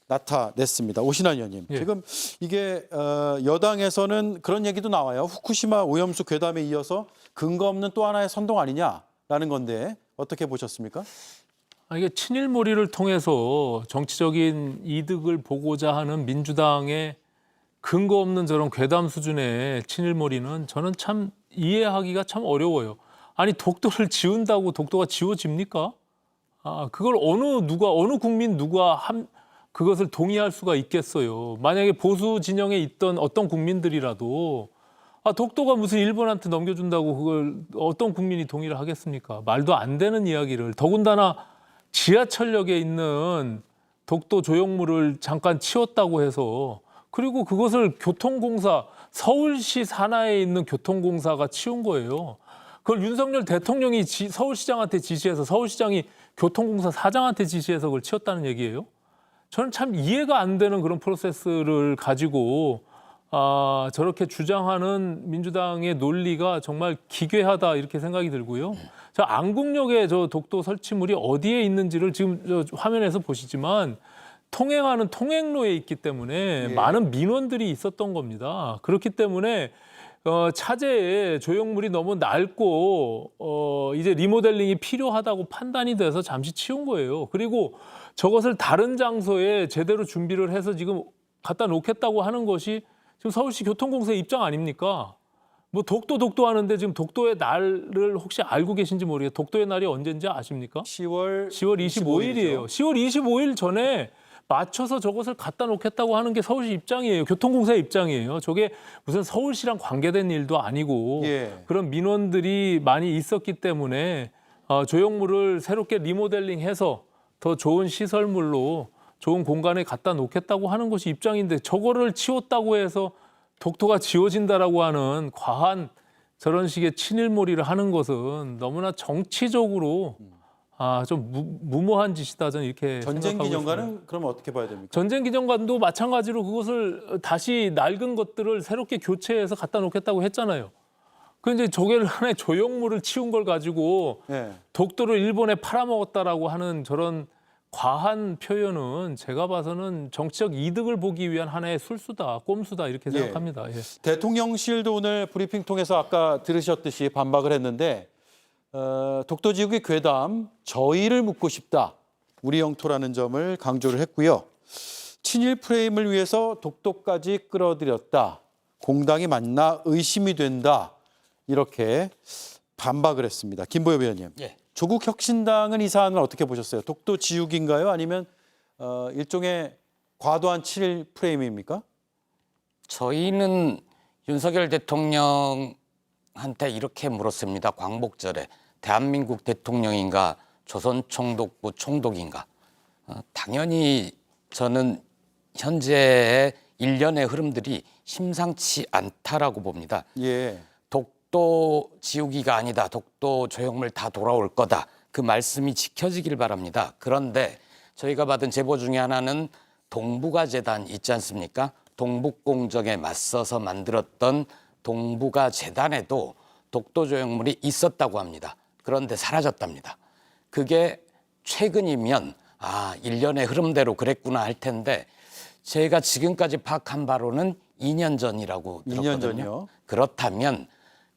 나타냈습니다. 오신환 의원님, 예. 지금 이게 여당에서는 그런 얘기도 나와요. 후쿠시마 오염수 괴담에 이어서 근거 없는 또 하나의 선동 아니냐라는 건데 어떻게 보셨습니까? 이게 친일몰이를 통해서 정치적인 이득을 보고자 하는 민주당의 근거 없는 저런 괴담 수준의 친일몰이는 저는 참 이해하기가 참 어려워요. 아니 독도를 지운다고 독도가 지워집니까? 그걸 어느 국민 누가 그것을 동의할 수가 있겠어요. 만약에 보수 진영에 있던 어떤 국민들이라도 독도가 무슨 일본한테 넘겨준다고 그걸 어떤 국민이 동의를 하겠습니까? 말도 안 되는 이야기를 더군다나 지하철역에 있는 독도 조형물을 잠깐 치웠다고 해서 그리고 그것을 교통공사 서울시 산하에 있는 교통공사가 치운 거예요. 그걸 윤석열 대통령이 서울시장한테 지시해서 서울시장이 교통공사 사장한테 지시해서 그걸 치웠다는 얘기예요. 저는 참 이해가 안 되는 그런 프로세스를 가지고 저렇게 주장하는 민주당의 논리가 정말 기괴하다 이렇게 생각이 들고요. 저 안국역에 저 독도 설치물이 어디에 있는지를 지금 저 화면에서 보시지만 통행하는 통행로에 있기 때문에 많은 민원들이 있었던 겁니다. 그렇기 때문에 차제에 조형물이 너무 낡고 이제 리모델링이 필요하다고 판단이 돼서 잠시 치운 거예요. 그리고 저것을 다른 장소에 제대로 준비를 해서 지금 갖다 놓겠다고 하는 것이 지금 서울시 교통공사의 입장 아닙니까? 뭐 독도 하는데 지금 독도의 날을 혹시 알고 계신지 모르겠어요. 독도의 날이 언제인지 아십니까? 10월 25일이에요. 10월 25일 전에 맞춰서 저것을 갖다 놓겠다고 하는 게 서울시 입장이에요. 교통공사의 입장이에요. 저게 무슨 서울시랑 관계된 일도 아니고 그런 민원들이 많이 있었기 때문에 조형물을 새롭게 리모델링해서 더 좋은 시설물로 좋은 공간에 갖다 놓겠다고 하는 것이 입장인데 저거를 치웠다고 해서 독도가 지워진다라고 하는 과한 저런 식의 친일몰이를 하는 것은 너무나 정치적으로 좀 무모한 짓이다 저는 이렇게 전쟁 생각하고 기념관은 있습니다. 그럼 어떻게 봐야 됩니까? 전쟁 기념관도 마찬가지로 그것을 다시 낡은 것들을 새롭게 교체해서 갖다 놓겠다고 했잖아요. 그 이제 저게를 하나의 조형물을 치운 걸 가지고 독도를 일본에 팔아먹었다라고 하는 저런 과한 표현은 제가 봐서는 정치적 이득을 보기 위한 하나의 술수다, 꼼수다 이렇게 생각합니다. 대통령실도 오늘 브리핑 통해서 아까 들으셨듯이 반박을 했는데 독도 지역의 괴담, 저희를 묻고 싶다. 우리 영토라는 점을 강조를 했고요. 친일 프레임을 위해서 독도까지 끌어들였다. 공당이 맞나 의심이 된다. 이렇게 반박을 했습니다. 김보엽 의원님. 조국 혁신당은 이 사안을 어떻게 보셨어요? 독도 지우기인가요? 아니면 일종의 과도한 친일 프레임입니까? 저희는 윤석열 대통령한테 이렇게 물었습니다. 광복절에 대한민국 대통령인가 조선총독부 총독인가. 당연히 저는 현재의 일련의 흐름들이 심상치 않다라고 봅니다. 독도 지우기가 아니다. 독도 조형물 다 돌아올 거다. 그 말씀이 지켜지길 바랍니다. 그런데 저희가 받은 제보 중에 하나는 동북아 재단 있지 않습니까? 동북공정에 맞서서 만들었던 동북아 재단에도 독도 조형물이 있었다고 합니다. 그런데 사라졌답니다. 그게 최근이면 일련의 흐름대로 그랬구나 할 텐데 제가 지금까지 파악한 바로는 2년 전이라고 들었거든요. 2년 전이요? 그렇다면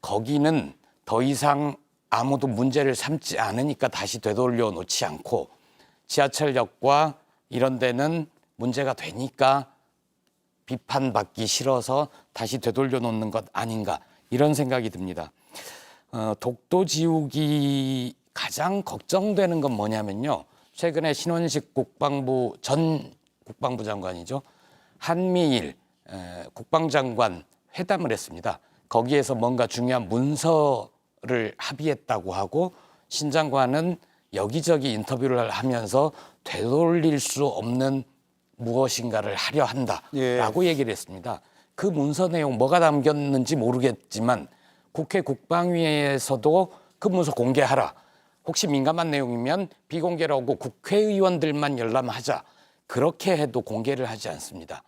거기는 더 이상 아무도 문제를 삼지 않으니까 다시 되돌려 놓지 않고 지하철역과 이런 데는 문제가 되니까 비판받기 싫어서 다시 되돌려 놓는 것 아닌가 이런 생각이 듭니다. 독도 지우기 가장 걱정되는 건 뭐냐면요. 최근에 신원식 전 국방부 장관이죠. 한미일 국방장관 회담을 했습니다. 거기에서 뭔가 중요한 문서를 합의했다고 하고 신 장관은 여기저기 인터뷰를 하면서 되돌릴 수 없는 무엇인가를 하려 한다라고 얘기를 했습니다. 그 문서 내용 뭐가 담겼는지 모르겠지만 국회 국방위에서도 그 문서 공개하라. 혹시 민감한 내용이면 비공개라고 국회의원들만 열람하자. 그렇게 해도 공개를 하지 않습니다.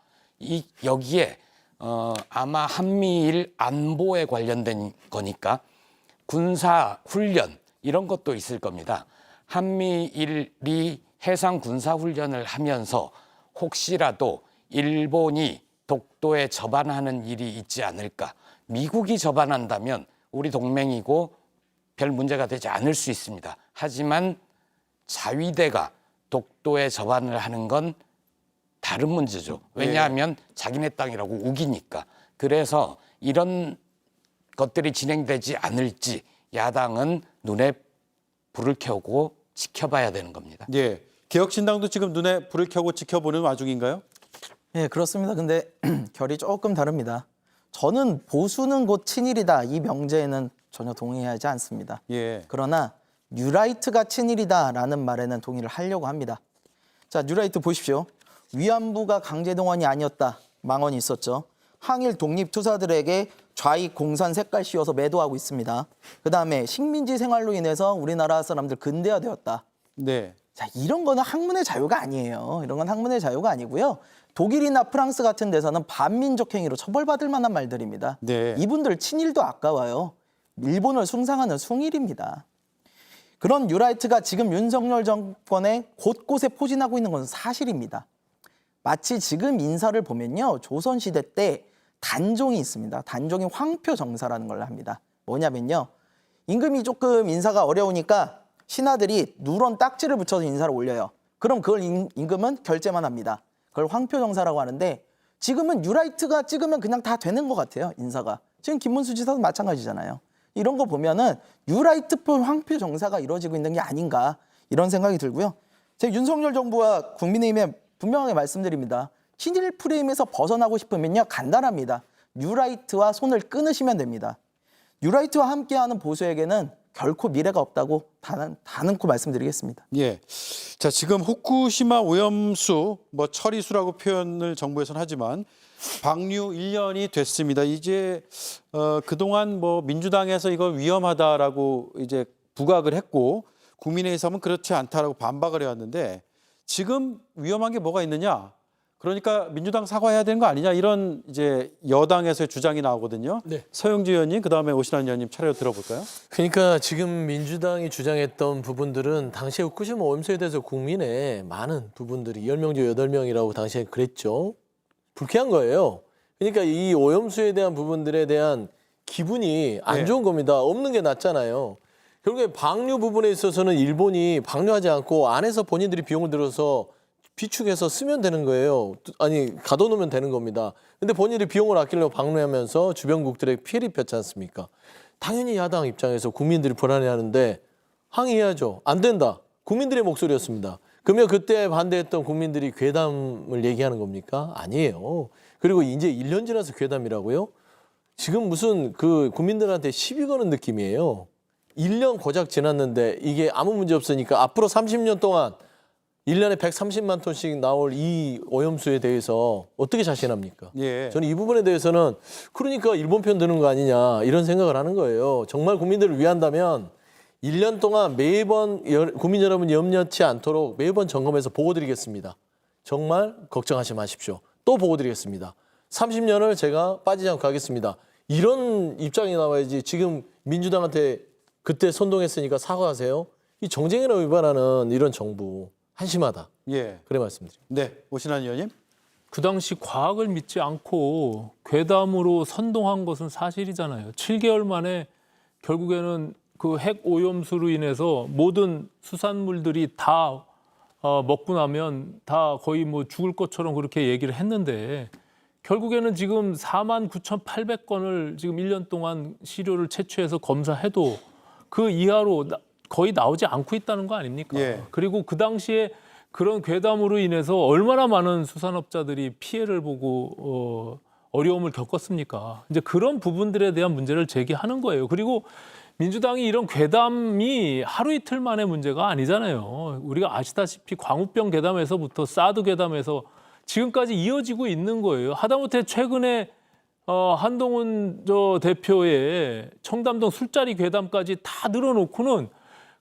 여기에 아마 한미일 안보에 관련된 거니까 군사 훈련 이런 것도 있을 겁니다. 한미일이 해상 군사 훈련을 하면서 혹시라도 일본이 독도에 접안하는 일이 있지 않을까. 미국이 접안한다면 우리 동맹이고 별 문제가 되지 않을 수 있습니다. 하지만 자위대가 독도에 접안을 하는 건 다른 문제죠. 왜냐하면 자기네 땅이라고 우기니까. 그래서 이런 것들이 진행되지 않을지 야당은 눈에 불을 켜고 지켜봐야 되는 겁니다. 개혁신당도 지금 눈에 불을 켜고 지켜보는 와중인가요? 그렇습니다. 근데 결이 조금 다릅니다. 저는 보수는 곧 친일이다. 이 명제에는 전혀 동의하지 않습니다. 그러나 뉴라이트가 친일이다라는 말에는 동의를 하려고 합니다. 자, 뉴라이트 보십시오. 위안부가 강제동원이 아니었다. 망언이 있었죠. 항일 독립투사들에게 좌익 공산 색깔 씌워서 매도하고 있습니다. 그다음에 식민지 생활로 인해서 우리나라 사람들 근대화되었다. 네. 자, 이런 거는 학문의 자유가 아니에요. 이런 건 학문의 자유가 아니고요. 독일이나 프랑스 같은 데서는 반민족 행위로 처벌받을 만한 말들입니다. 네. 이분들 친일도 아까워요. 일본을 숭상하는 숭일입니다. 그런 뉴라이트가 지금 윤석열 정권에 곳곳에 포진하고 있는 건 사실입니다. 마치 지금 인사를 보면요. 조선시대 때 단종이 있습니다. 단종이 황표정사라는 걸 합니다. 뭐냐면요. 임금이 조금 인사가 어려우니까 신하들이 누런 딱지를 붙여서 인사를 올려요. 그럼 그걸 임금은 결제만 합니다. 그걸 황표정사라고 하는데 지금은 뉴라이트가 찍으면 그냥 다 되는 것 같아요. 인사가. 지금 김문수 지사도 마찬가지잖아요. 이런 거 보면은 뉴라이트표 황표정사가 이루어지고 있는 게 아닌가 이런 생각이 들고요. 제가 윤석열 정부와 국민의힘에 분명하게 말씀드립니다. 친일 프레임에서 벗어나고 싶으면요. 간단합니다. 뉴라이트와 손을 끊으시면 됩니다. 뉴라이트와 함께하는 보수에게는 결코 미래가 없다고 단언코 말씀드리겠습니다. 예. 자, 지금 후쿠시마 오염수 처리수라고 표현을 정부에서는 하지만 방류 1년이 됐습니다. 이제 그동안 민주당에서 이걸 위험하다라고 이제 부각을 했고 국민의힘은 그렇지 않다라고 반박을 해왔는데 지금 위험한 게 뭐가 있느냐? 그러니까 민주당 사과해야 되는 거 아니냐 이런 이제 여당에서의 주장이 나오거든요. 네. 서영주 의원님 그다음에 오신환 의원님 차례로 들어볼까요? 그러니까 지금 민주당이 주장했던 부분들은 당시에 후쿠시마 오염수에 대해서 국민의 많은 부분들이 10명 중 8명이라고 당시에 그랬죠. 불쾌한 거예요. 그러니까 이 오염수에 대한 부분들에 대한 기분이 안 좋은 겁니다. 없는 게 낫잖아요. 결국에 방류 부분에 있어서는 일본이 방류하지 않고 안에서 본인들이 비용을 들어서 비축해서 쓰면 되는 거예요. 아니 가둬놓으면 되는 겁니다. 근데 본인들이 비용을 아끼려고 방류하면서 주변국들에게 피해를 입혔지 않습니까? 당연히 야당 입장에서 국민들이 불안해하는데 항의해야죠. 안 된다. 국민들의 목소리였습니다. 그러면 그때 반대했던 국민들이 괴담을 얘기하는 겁니까? 아니에요. 그리고 이제 1년 지나서 괴담이라고요? 지금 무슨 국민들한테 시비 거는 느낌이에요. 1년 고작 지났는데 이게 아무 문제 없으니까 앞으로 30년 동안 1년에 130만 톤씩 나올 이 오염수에 대해서 어떻게 자신합니까? 예. 저는 이 부분에 대해서는 그러니까 일본 편 드는 거 아니냐 이런 생각을 하는 거예요. 정말 국민들을 위한다면 1년 동안 매번 국민 여러분 염려치 않도록 매번 점검해서 보고 드리겠습니다. 정말 걱정하지 마십시오. 또 보고 드리겠습니다. 30년을 제가 빠지지 않고 하겠습니다. 이런 입장이 나와야지 지금 민주당한테 그때 선동했으니까 사과하세요. 이 정쟁이나 위반하는 이런 정부 한심하다. 예. 그래 말씀드립니다. 네, 오신환 의원님. 그 당시 과학을 믿지 않고 괴담으로 선동한 것은 사실이잖아요. 7개월 만에 결국에는 그 핵 오염수로 인해서 모든 수산물들이 다 먹고 나면 다 거의 죽을 것처럼 그렇게 얘기를 했는데 결국에는 지금 49,800건을 지금 1년 동안 시료를 채취해서 검사해도 그 이하로 거의 나오지 않고 있다는 거 아닙니까? 예. 그리고 그 당시에 그런 괴담으로 인해서 얼마나 많은 수산업자들이 피해를 보고 어려움을 겪었습니까? 이제 그런 부분들에 대한 문제를 제기하는 거예요. 그리고 민주당이 이런 괴담이 하루 이틀 만의 문제가 아니잖아요. 우리가 아시다시피 광우병 괴담에서부터 사드 괴담에서 지금까지 이어지고 있는 거예요. 하다못해 최근에 한동훈 대표의 청담동 술자리 괴담까지 다 늘어놓고는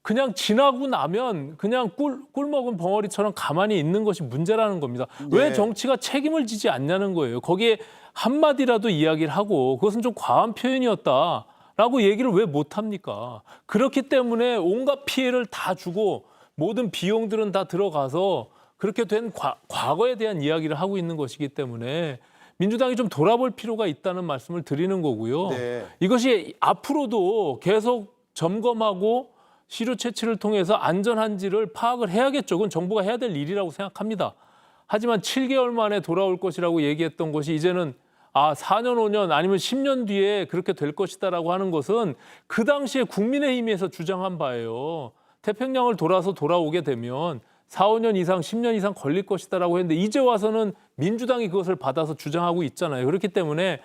그냥 지나고 나면 그냥 꿀 먹은 벙어리처럼 가만히 있는 것이 문제라는 겁니다. 네. 왜 정치가 책임을 지지 않냐는 거예요. 거기에 한마디라도 이야기를 하고 그것은 좀 과한 표현이었다라고 얘기를 왜 못합니까? 그렇기 때문에 온갖 피해를 다 주고 모든 비용들은 다 들어가서 그렇게 된 과거에 대한 이야기를 하고 있는 것이기 때문에 민주당이 좀 돌아볼 필요가 있다는 말씀을 드리는 거고요. 네. 이것이 앞으로도 계속 점검하고 시료 채취를 통해서 안전한지를 파악을 해야겠죠. 그건 정부가 해야 될 일이라고 생각합니다. 하지만 7개월 만에 돌아올 것이라고 얘기했던 것이 이제는 4년, 5년 아니면 10년 뒤에 그렇게 될 것이다라고 하는 것은 그 당시에 국민의힘에서 주장한 바예요. 태평양을 돌아서 돌아오게 되면 4, 5년 이상, 10년 이상 걸릴 것이다라고 했는데 이제 와서는 민주당이 그것을 받아서 주장하고 있잖아요. 그렇기 때문에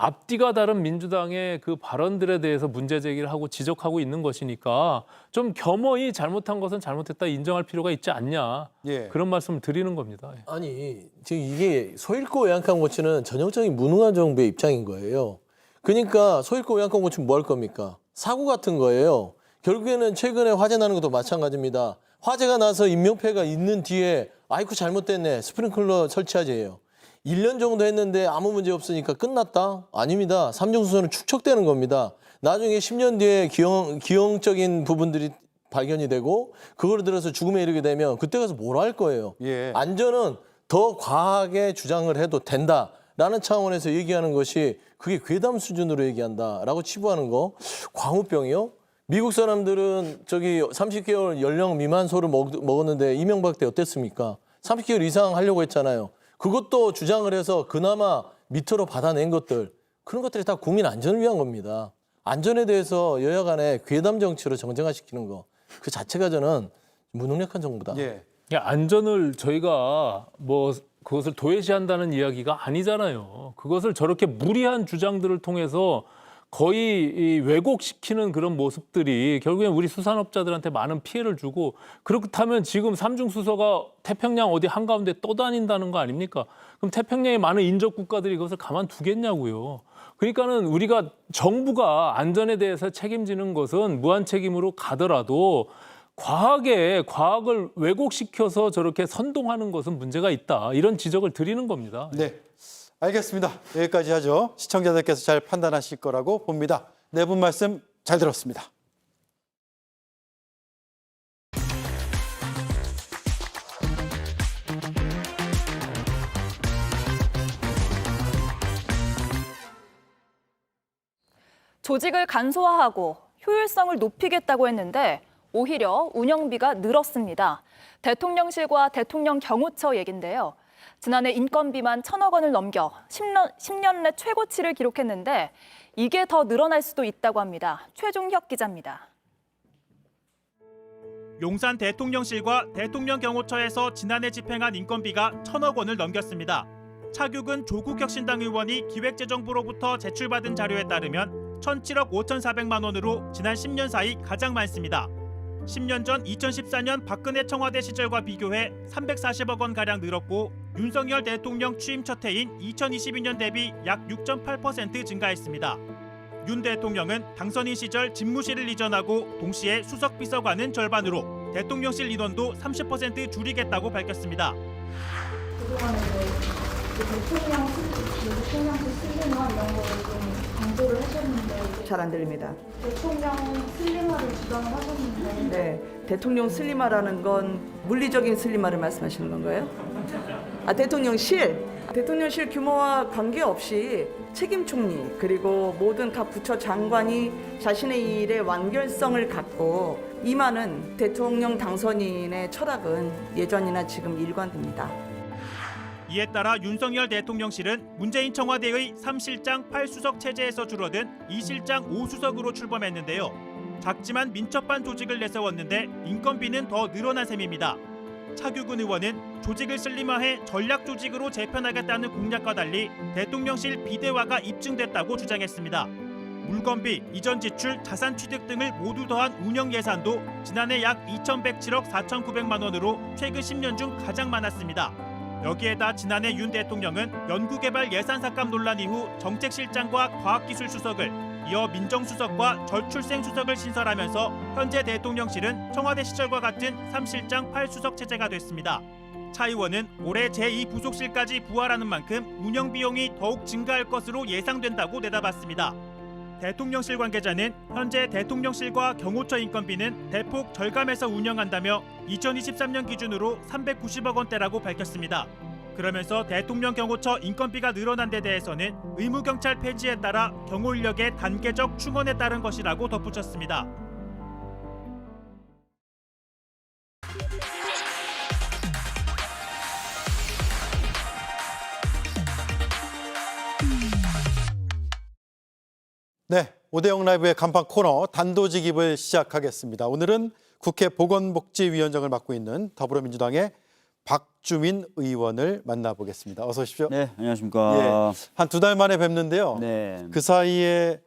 앞뒤가 다른 민주당의 그 발언들에 대해서 문제 제기를 하고 지적하고 있는 것이니까 좀 겸허히 잘못한 것은 잘못했다 인정할 필요가 있지 않냐. 예. 그런 말씀을 드리는 겁니다. 아니 지금 이게 소잃고 외양간 고치는 전형적인 무능한 정부의 입장인 거예요. 그러니까 소잃고 외양간 고치면 뭐 할 겁니까? 사고 같은 거예요. 결국에는 최근에 화재 나는 것도 마찬가지입니다. 화재가 나서 인명피해가 있는 뒤에 아이쿠 잘못됐네 스프링클러 설치하지예요. 1년 정도 했는데 아무 문제 없으니까 끝났다? 아닙니다. 삼중수소는 축적되는 겁니다. 나중에 10년 뒤에 기형적인 부분들이 발견이 되고 그걸 들어서 죽음에 이르게 되면 그때 가서 뭐라 할 거예요. 예. 안전은 더 과하게 주장을 해도 된다라는 차원에서 얘기하는 것이 그게 괴담 수준으로 얘기한다라고 치부하는 거. 광우병이요? 미국 사람들은 저기 30개월 연령 미만 소를 먹었는데 이명박 때 어땠습니까? 30개월 이상 하려고 했잖아요. 그것도 주장을 해서 그나마 밑으로 받아낸 것들, 그런 것들이 다 국민 안전을 위한 겁니다. 안전에 대해서 여야 간에 괴담 정치로 정쟁화시키는 거, 그 자체가 저는 무능력한 정부다. 예. 안전을 저희가 뭐 그것을 도외시한다는 이야기가 아니잖아요. 그것을 저렇게 무리한 주장들을 통해서 거의 왜곡시키는 그런 모습들이 결국엔 우리 수산업자들한테 많은 피해를 주고, 그렇다면 지금 삼중수소가 태평양 어디 한가운데 떠다닌다는 거 아닙니까? 그럼 태평양의 많은 인접 국가들이 그것을 가만두겠냐고요. 그러니까는 우리가 정부가 안전에 대해서 책임지는 것은 무한 책임으로 가더라도 과학을 왜곡시켜서 저렇게 선동하는 것은 문제가 있다. 이런 지적을 드리는 겁니다. 네. 알겠습니다. 여기까지 하죠. 시청자들께서 잘 판단하실 거라고 봅니다. 네 분 말씀 잘 들었습니다. 조직을 간소화하고 효율성을 높이겠다고 했는데 오히려 운영비가 늘었습니다. 대통령실과 대통령 경호처 얘긴데요. 지난해 인건비만 1,000억 원을 넘겨 10년 내 최고치를 기록했는데 이게 더 늘어날 수도 있다고 합니다. 최종혁 기자입니다. 용산 대통령실과 대통령 경호처에서 지난해 집행한 인건비가 1,000억 원을 넘겼습니다. 차규근 조국혁신당 의원이 기획재정부로부터 제출받은 자료에 따르면 1,007억 5,400만 원으로 지난 10년 사이 가장 많습니다. 10년 전 2014년 박근혜 청와대 시절과 비교해 340억 원가량 늘었고 윤석열 대통령 취임 첫 해인 2022년 대비 약 6.8% 증가했습니다. 윤 대통령은 당선인 시절 집무실을 이전하고 동시에 수석 비서관은 절반으로 대통령실 인원도 30% 줄이겠다고 밝혔습니다. 대통령실 슬림화 이런 거를 좀 강조를 하셨는데 잘 안 들립니다. 대통령 슬림화를 주장을 하셨는데 네, 대통령 슬림화라는 건 물리적인 슬림화를 말씀하시는 건가요? 대통령실 규모와 관계없이 책임 총리 그리고 모든 각 부처 장관이 자신의 일의 완결성을 갖고 임하는 대통령 당선인의 철학은 예전이나 지금 일관됩니다. 이에 따라 윤석열 대통령실은 문재인 청와대의 3실장 8수석 체제에서 줄어든 2실장 5수석으로 출범했는데요. 작지만 민첩한 조직을 내세웠는데 인건비는 더 늘어난 셈입니다. 차규근 의원은 조직을 슬림화해 전략 조직으로 재편하겠다는 공약과 달리 대통령실 비대화가 입증됐다고 주장했습니다. 물건비, 이전 지출, 자산 취득 등을 모두 더한 운영 예산도 지난해 약 2,107억 4,900만 원으로 최근 10년 중 가장 많았습니다. 여기에다 지난해 윤 대통령은 연구개발 예산 삭감 논란 이후 정책실장과 과학기술수석을, 이어 민정수석과 저출생수석을 신설하면서 현재 대통령실은 청와대 시절과 같은 3실장 8수석 체제가 됐습니다. 차 의원은 올해 제2부속실까지 부활하는 만큼 운영비용이 더욱 증가할 것으로 예상된다고 내다봤습니다. 대통령실 관계자는 현재 대통령실과 경호처 인건비는 대폭 절감해서 운영한다며 2023년 기준으로 390억 원대라고 밝혔습니다. 그러면서 대통령 경호처 인건비가 늘어난 데 대해서는 의무경찰 폐지에 따라 경호 인력의 단계적 충원에 따른 것이라고 덧붙였습니다. 네, 오대영 라이브의 간판 코너 단도직입을 시작하겠습니다. 오늘은 국회 보건복지위원장을 맡고 있는 더불어민주당의 박주민 의원을 만나보겠습니다. 어서 오십시오. 네, 안녕하십니까. 한 2달 만에 뵙는데요. 네. 그 사이에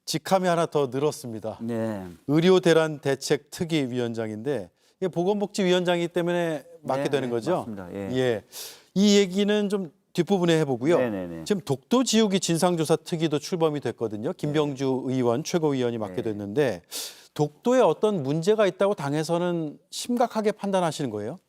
직함이 하나 더 늘었습니다. 네. 의료대란 대책특위위원장인데 이게 보건복지위원장이기 때문에 맡게 되는 거죠? 맞습니다. 예. 예. 이 얘기는 좀 뒷부분에 해보고요. 네네네. 지금 독도 지우기 진상조사 특위도 출범이 됐거든요. 김병주 의원, 최고위원이 맡게 됐는데 독도에 어떤 문제가 있다고 당에서는 심각하게 판단하시는 거예요?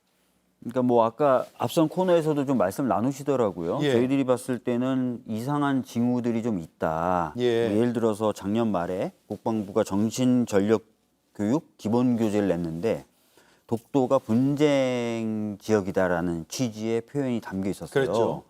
그러니까 뭐 아까 앞선 코너에서도 좀 말씀 나누시더라고요. 예. 저희들이 봤을 때는 이상한 징후들이 좀 있다. 예. 뭐 예를 들어서 작년 말에 국방부가 정신전력교육 기본교재를 냈는데 독도가 분쟁 지역이다라는 취지의 표현이 담겨 있었어요. 그렇죠.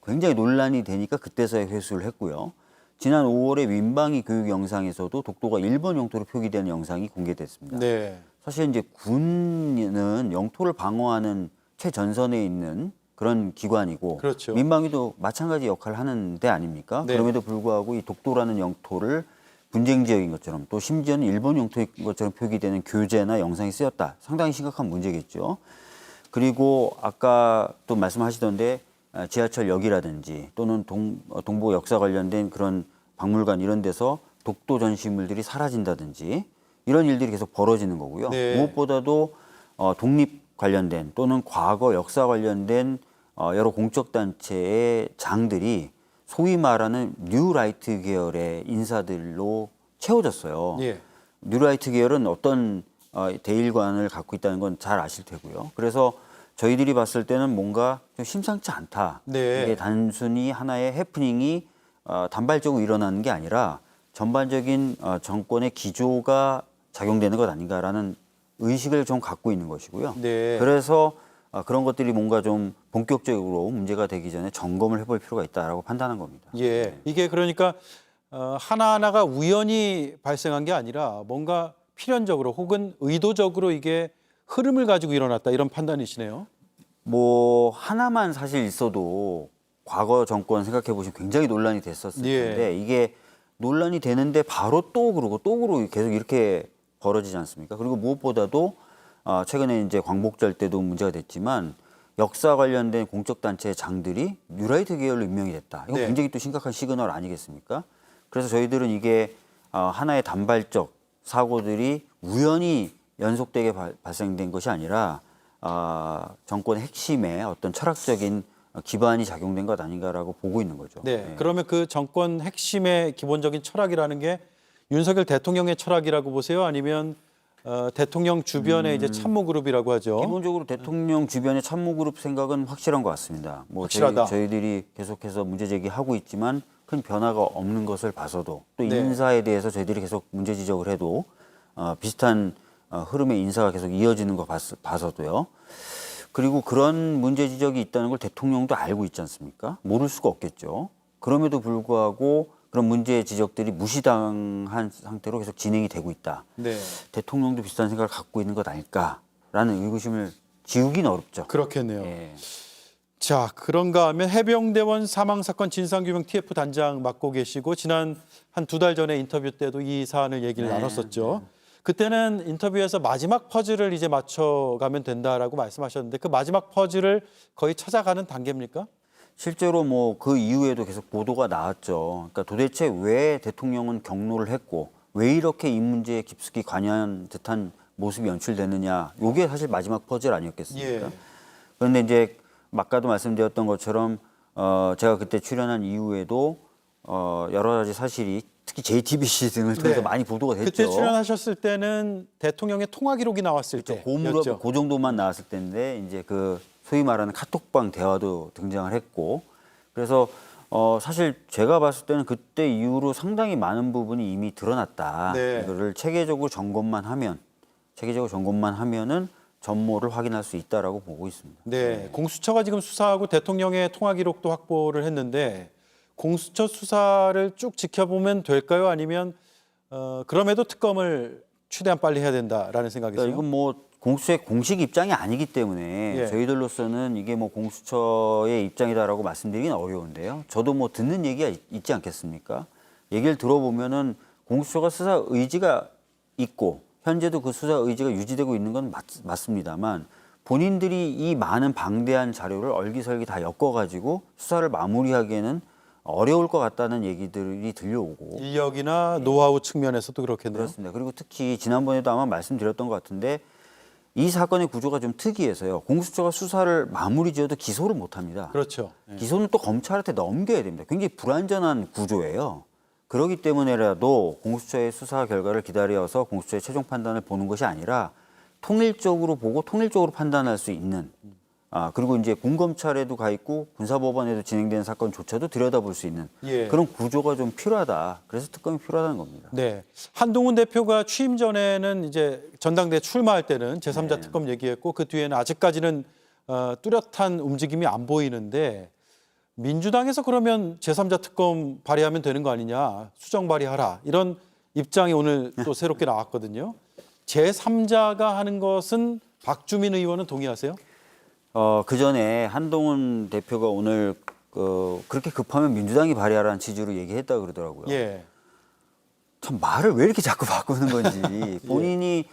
굉장히 논란이 되니까 그때서야 회수를 했고요. 지난 5월에 민방위 교육 영상에서도 독도가 일본 영토로 표기되는 영상이 공개됐습니다. 네. 사실 이제 군은 영토를 방어하는 최전선에 있는 그런 기관이고 그렇죠. 민방위도 마찬가지 역할을 하는 데 아닙니까? 네. 그럼에도 불구하고 이 독도라는 영토를 분쟁 지역인 것처럼 또 심지어는 일본 영토인 것처럼 표기되는 교재나 영상이 쓰였다. 상당히 심각한 문제겠죠. 그리고 아까 또 말씀하시던데 지하철역이라든지 또는 동북 역사 관련된 그런 박물관 이런 데서 독도 전시물들이 사라진다든지 이런 일들이 계속 벌어지는 거고요. 네. 무엇보다도 독립 관련된 또는 과거 역사 관련된 여러 공적 단체의 장들이 소위 말하는 뉴라이트 계열의 인사들로 채워졌어요. 예. 뉴라이트 계열은 어떤 대일관을 갖고 있다는 건 잘 아실 테고요. 그래서 저희들이 봤을 때는 뭔가 좀 심상치 않다. 네. 이게 단순히 하나의 해프닝이 단발적으로 일어나는 게 아니라 전반적인 정권의 기조가 작용되는 것 아닌가라는 의식을 좀 갖고 있는 것이고요. 네. 그래서 그런 것들이 뭔가 좀 본격적으로 문제가 되기 전에 점검을 해볼 필요가 있다라고 판단한 겁니다. 예. 이게 그러니까 하나하나가 우연히 발생한 게 아니라 뭔가 필연적으로 혹은 의도적으로 이게 흐름을 가지고 일어났다 이런 판단이시네요. 뭐 하나만 사실 있어도 과거 정권 생각해 보시면 굉장히 논란이 됐었을 예. 텐데 이게 논란이 되는데 바로 또 그러고 계속 이렇게 벌어지지 않습니까? 그리고 무엇보다도 최근에 이제 광복절 때도 문제가 됐지만 역사 관련된 공적 단체의 장들이 뉴라이트 계열로 임명이 됐다. 이건 네. 굉장히 또 심각한 시그널 아니겠습니까? 그래서 저희들은 이게 하나의 단발적 사고들이 우연히 연속되게 발생된 것이 아니라 정권의 핵심에 어떤 철학적인 기반이 작용된 것 아닌가라고 보고 있는 거죠. 네. 그러면 그 정권 핵심의 기본적인 철학이라는 게 윤석열 대통령의 철학이라고 보세요? 아니면 대통령 주변의 이제 참모 그룹이라고 하죠? 기본적으로 대통령 주변의 참모 그룹 생각은 확실한 것 같습니다. 뭐 확실하다. 저희들이 계속해서 문제 제기하고 있지만 큰 변화가 없는 것을 봐서도 또 네. 인사에 대해서 저희들이 계속 문제 지적을 해도 비슷한 흐름의 인사가 계속 이어지는 거 봐서도요. 그리고 그런 문제 지적이 있다는 걸 대통령도 알고 있지 않습니까? 모를 수가 없겠죠. 그럼에도 불구하고 그런 문제 지적들이 무시당한 상태로 계속 진행이 되고 있다. 네. 대통령도 비슷한 생각을 갖고 있는 것 아닐까라는 의구심을 지우기는 어렵죠. 그렇겠네요. 예. 자, 그런가 하면 해병대원 사망사건 진상규명 TF 단장 맡고 계시고 지난 한 2달 전에 인터뷰 때도 이 사안을 얘기를 네. 나눴었죠. 그때는 인터뷰에서 마지막 퍼즐을 이제 맞춰가면 된다라고 말씀하셨는데 그 마지막 퍼즐을 거의 찾아가는 단계입니까? 실제로 뭐 그 이후에도 계속 보도가 나왔죠. 그러니까 도대체 왜 대통령은 경로를 했고 왜 이렇게 이 문제에 깊숙이 관여한 듯한 모습이 연출됐느냐. 이게 사실 마지막 퍼즐 아니었겠습니까? 예. 그런데 이제 아까도 말씀드렸던 것처럼 제가 그때 출연한 이후에도 여러 가지 사실이 특히 JTBC 등을 통해서 네. 많이 보도가 됐죠. 그때 출연하셨을 때는 대통령의 통화 기록이 나왔을 때였죠. 그 정도만 나왔을 때인데 이제 그 소위 말하는 카톡방 대화도 등장을 했고 그래서 사실 제가 봤을 때는 그때 이후로 상당히 많은 부분이 이미 드러났다. 네. 이거를 체계적으로 점검만 하면은 전모를 확인할 수 있다라고 보고 있습니다. 네, 공수처가 지금 수사하고 대통령의 통화 기록도 확보를 했는데 공수처 수사를 쭉 지켜보면 될까요? 아니면 그럼에도 특검을 최대한 빨리 해야 된다라는 생각이세요? 그러니까 이건 뭐 공수처의 공식 입장이 아니기 때문에 예. 저희들로서는 이게 뭐 공수처의 입장이다라고 말씀드리기는 어려운데요. 저도 뭐 듣는 얘기가 있지 않겠습니까? 얘기를 들어보면은 공수처가 수사 의지가 있고 현재도 그 수사 의지가 유지되고 있는 건 맞습니다만 본인들이 이 많은 방대한 자료를 얼기설기 다 엮어가지고 수사를 마무리하기에는 어려울 것 같다는 얘기들이 들려오고. 인력이나 노하우 측면에서도 그렇겠네요. 그렇습니다. 그리고 특히 지난번에도 아마 말씀드렸던 것 같은데 이 사건의 구조가 좀 특이해서요. 공수처가 수사를 마무리 지어도 기소를 못합니다. 그렇죠. 기소는 또 검찰한테 넘겨야 됩니다. 굉장히 불안전한 구조예요. 그렇기 때문에라도 공수처의 수사 결과를 기다려서 공수처의 최종 판단을 보는 것이 아니라 통일적으로 보고 통일적으로 판단할 수 있는, 그리고 이제 군검찰에도 가 있고 군사법원에도 진행되는 사건조차도 들여다볼 수 있는 예. 그런 구조가 좀 필요하다. 그래서 특검이 필요하다는 겁니다. 네. 한동훈 대표가 취임 전에는 이제 전당대회 출마할 때는 제3자 특검 얘기했고 그 뒤에는 아직까지는 뚜렷한 움직임이 안 보이는데 민주당에서 그러면 제3자 특검 발의하면 되는 거 아니냐, 수정 발의하라, 이런 입장이 오늘 또 새롭게 나왔거든요. 제3자가 하는 것은 박주민 의원은 동의하세요? 그 전에 한동훈 대표가 오늘 그렇게 급하면 민주당이 발의하라는 취지로 얘기했다 그러더라고요. 예. 참 말을 왜 이렇게 자꾸 바꾸는 건지. 본인이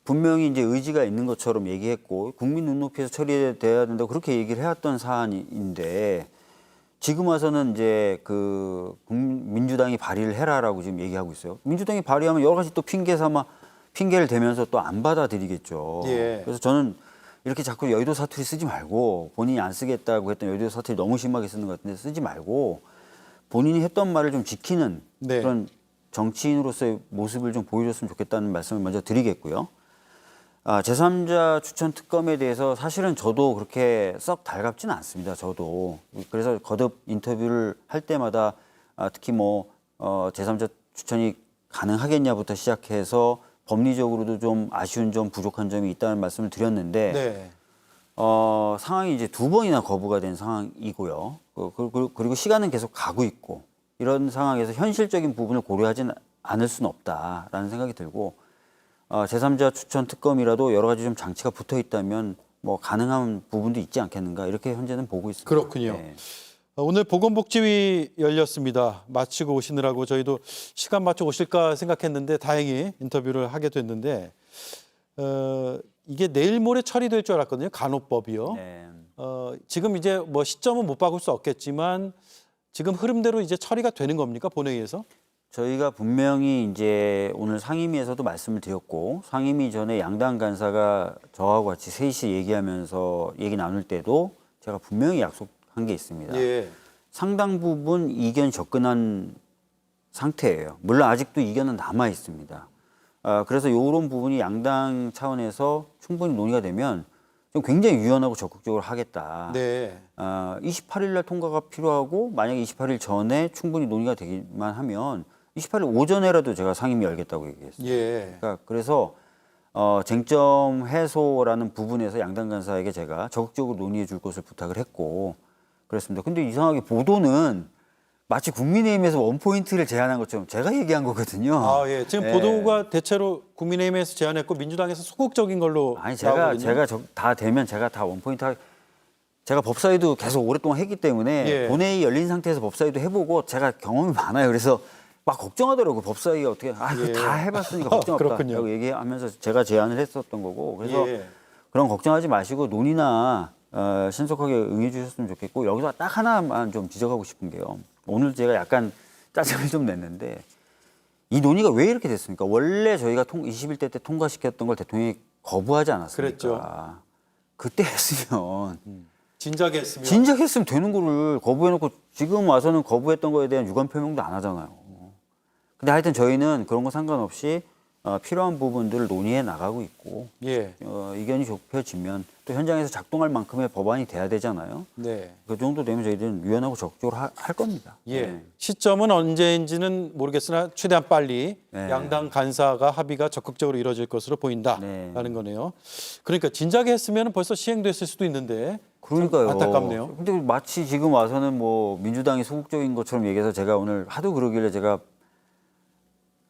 분명히 이제 의지가 있는 것처럼 얘기했고 국민 눈높이에서 처리돼야 된다고 그렇게 얘기를 해왔던 사안인데 지금 와서는 이제 민주당이 발의를 해라라고 지금 얘기하고 있어요. 민주당이 발의하면 여러 가지 또 핑계를 대면서 또 안 받아들이겠죠. 예. 그래서 저는 이렇게 자꾸 여의도 사투리 쓰지 말고 본인이 안 쓰겠다고 했던 여의도 사투리 너무 심하게 쓰는 것 같은데 쓰지 말고 본인이 했던 말을 좀 지키는 네. 그런 정치인으로서의 모습을 좀 보여줬으면 좋겠다는 말씀을 먼저 드리겠고요. 제3자 추천 특검에 대해서 사실은 저도 그렇게 썩 달갑지는 않습니다. 저도. 그래서 거듭 인터뷰를 할 때마다 특히 제3자 추천이 가능하겠냐부터 시작해서 법리적으로도 좀 아쉬운 점, 부족한 점이 있다는 말씀을 드렸는데 네. 상황이 이제 2번이나 거부가 된 상황이고요. 그리고 시간은 계속 가고 있고 이런 상황에서 현실적인 부분을 고려하지는 않을 수는 없다라는 생각이 들고 제3자 추천 특검이라도 여러 가지 좀 장치가 붙어 있다면 가능한 부분도 있지 않겠는가 이렇게 현재는 보고 있습니다. 그렇군요. 네. 오늘 보건복지위 열렸습니다. 마치고 오시느라고 저희도 시간 맞춰 오실까 생각했는데 다행히 인터뷰를 하게 됐는데 이게 내일 모레 처리될 줄 알았거든요. 간호법이요. 네. 지금 이제 시점은 못 바꿀 수 없겠지만 지금 흐름대로 이제 처리가 되는 겁니까? 본회의에서? 저희가 분명히 이제 오늘 상임위에서도 말씀을 드렸고 상임위 전에 양당 간사가 저하고 같이 셋이 얘기하면서 얘기 나눌 때도 제가 분명히 약속한 게 있습니다. 예. 상당 부분 이견 접근한 상태예요. 물론 아직도 이견은 남아 있습니다. 그래서 이런 부분이 양당 차원에서 충분히 논의가 되면 좀 굉장히 유연하고 적극적으로 하겠다. 네. 28일 날 통과가 필요하고 만약에 28일 전에 충분히 논의가 되기만 하면 28일 오전에라도 제가 상임위 열겠다고 얘기했어요. 예. 그래서 쟁점 해소라는 부분에서 양당 간사에게 제가 적극적으로 논의해 줄 것을 부탁을 했고 그랬습니다. 근데 이상하게 보도는 마치 국민의힘에서 원포인트를 제안한 것처럼 제가 얘기한 거거든요. 예. 지금 보도가 대체로 국민의힘에서 제안했고 민주당에서 소극적인 걸로 제가 다 되면 제가 다 원포인트 제가 법사위도 계속 오랫동안 했기 때문에 예. 본회의 열린 상태에서 법사위도 해보고 제가 경험이 많아요. 그래서 막 걱정하더라고요. 법사위가 어떻게 이거 다 해봤으니까 걱정 없다라고 얘기하면서 제가 제안을 했었던 거고 그래서 그런 걱정하지 마시고 논의나 신속하게 응해 주셨으면 좋겠고 여기서 딱 하나만 좀 지적하고 싶은 게요. 오늘 제가 약간 짜증을 좀 냈는데 이 논의가 왜 이렇게 됐습니까? 원래 저희가 21대 때 통과시켰던 걸 대통령이 거부하지 않았습니까? 그랬죠. 그때 했으면 진작에 했으면 되는 거를 거부해놓고 지금 와서는 거부했던 거에 대한 유감 표명도 안 하잖아요. 근데 하여튼 저희는 그런 거 상관없이 필요한 부분들을 논의해 나가고 있고 의견이 좁혀지면 또 현장에서 작동할 만큼의 법안이 돼야 되잖아요. 네. 그 정도 되면 저희들은 유연하고 적극적으로 할 겁니다. 예. 시점은 언제인지는 모르겠으나 최대한 빨리 양당 간사가 합의가 적극적으로 이루어질 것으로 보인다라는 거네요. 그러니까 진작에 했으면 벌써 시행됐을 수도 있는데 그러니까요. 안타깝네요. 근데 마치 지금 와서는 민주당이 소극적인 것처럼 얘기해서 제가 오늘 하도 그러길래 제가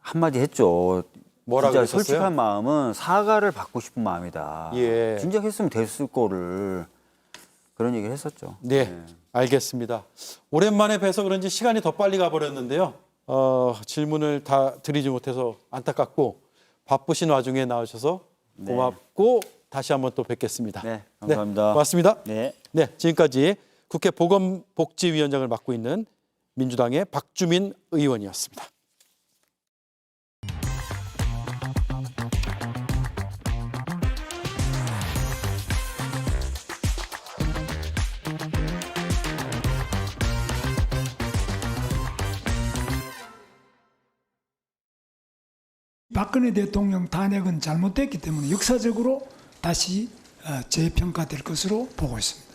한마디 했죠. 뭐라고 진짜 그랬었어요? 솔직한 마음은 사과를 받고 싶은 마음이다. 진작 했으면 됐을 거를 그런 얘기를 했었죠. 네, 알겠습니다. 오랜만에 뵈서 그런지 시간이 더 빨리 가버렸는데요. 질문을 다 드리지 못해서 안타깝고 바쁘신 와중에 나오셔서 고맙고 다시 한번 또 뵙겠습니다. 네, 감사합니다. 네, 고맙습니다. 네. 네, 지금까지 국회 보건복지위원장을 맡고 있는 민주당의 박주민 의원이었습니다. 박근혜 대통령 탄핵은 잘못됐기 때문에 역사적으로 다시 재평가될 것으로 보고 있습니다.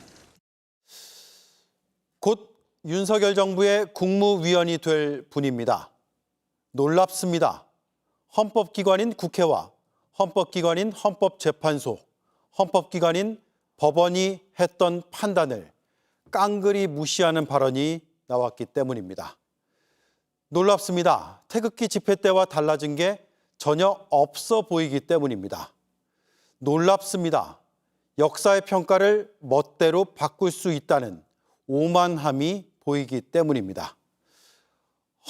곧 윤석열 정부의 국무위원이 될 분입니다. 놀랍습니다. 헌법기관인 국회와 헌법기관인 헌법재판소, 헌법기관인 법원이 했던 판단을 깡그리 무시하는 발언이 나왔기 때문입니다. 놀랍습니다. 태극기 집회 때와 달라진 게 전혀 없어 보이기 때문입니다. 놀랍습니다. 역사의 평가를 멋대로 바꿀 수 있다는 오만함이 보이기 때문입니다.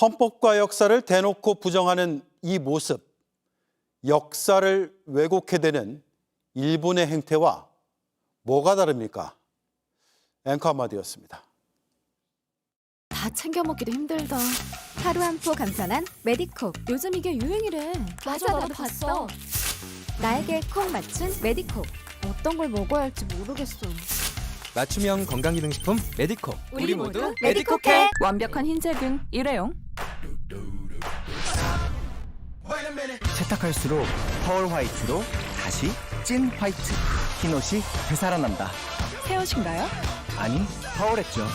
헌법과 역사를 대놓고 부정하는 이 모습, 역사를 왜곡해대는 일본의 행태와 뭐가 다릅니까? 앵커 한마디였습니다. 다 챙겨 먹기도 힘들다. 하루 한 포 간편한 메디콕. 요즘 이게 유행이래. 맞아, 나도 봤어. 나에게 콕 맞춘 메디콕. 어떤 걸 먹어야 할지 모르겠어. 맞춤형 건강기능식품 메디콕. 우리 모두 메디콕해. 완벽한 흰색은 일회용. 세탁할수록 펄 화이트로 다시 찐 화이트. 흰 옷이 되살아난다. 새 옷인가요? 아니, 펄했죠.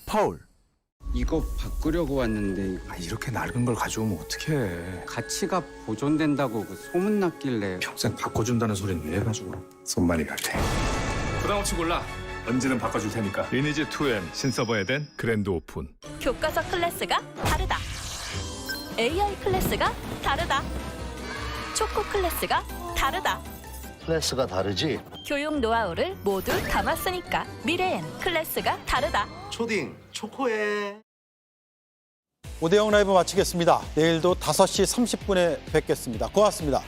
펄. 이거 바꾸려고 왔는데 이렇게 낡은 걸 가져오면 어떡해. 가치가 보존된다고 소문 났길래 평생 바꿔준다는 소리는 왜 해가지고 손만이 갈테. 부담없이 골라. 언제든 바꿔줄 테니까. 리니지 2M 신서버 에덴 그랜드 오픈. 교과서 클래스가 다르다. AI 클래스가 다르다. 초코 클래스가 다르다. 클래스가 다르지? 교육 노하우를 모두 담았으니까 미래엔 클래스가 다르다. 초딩 초코에. 오대영 라이브 마치겠습니다. 내일도 5시 30분에 뵙겠습니다. 고맙습니다.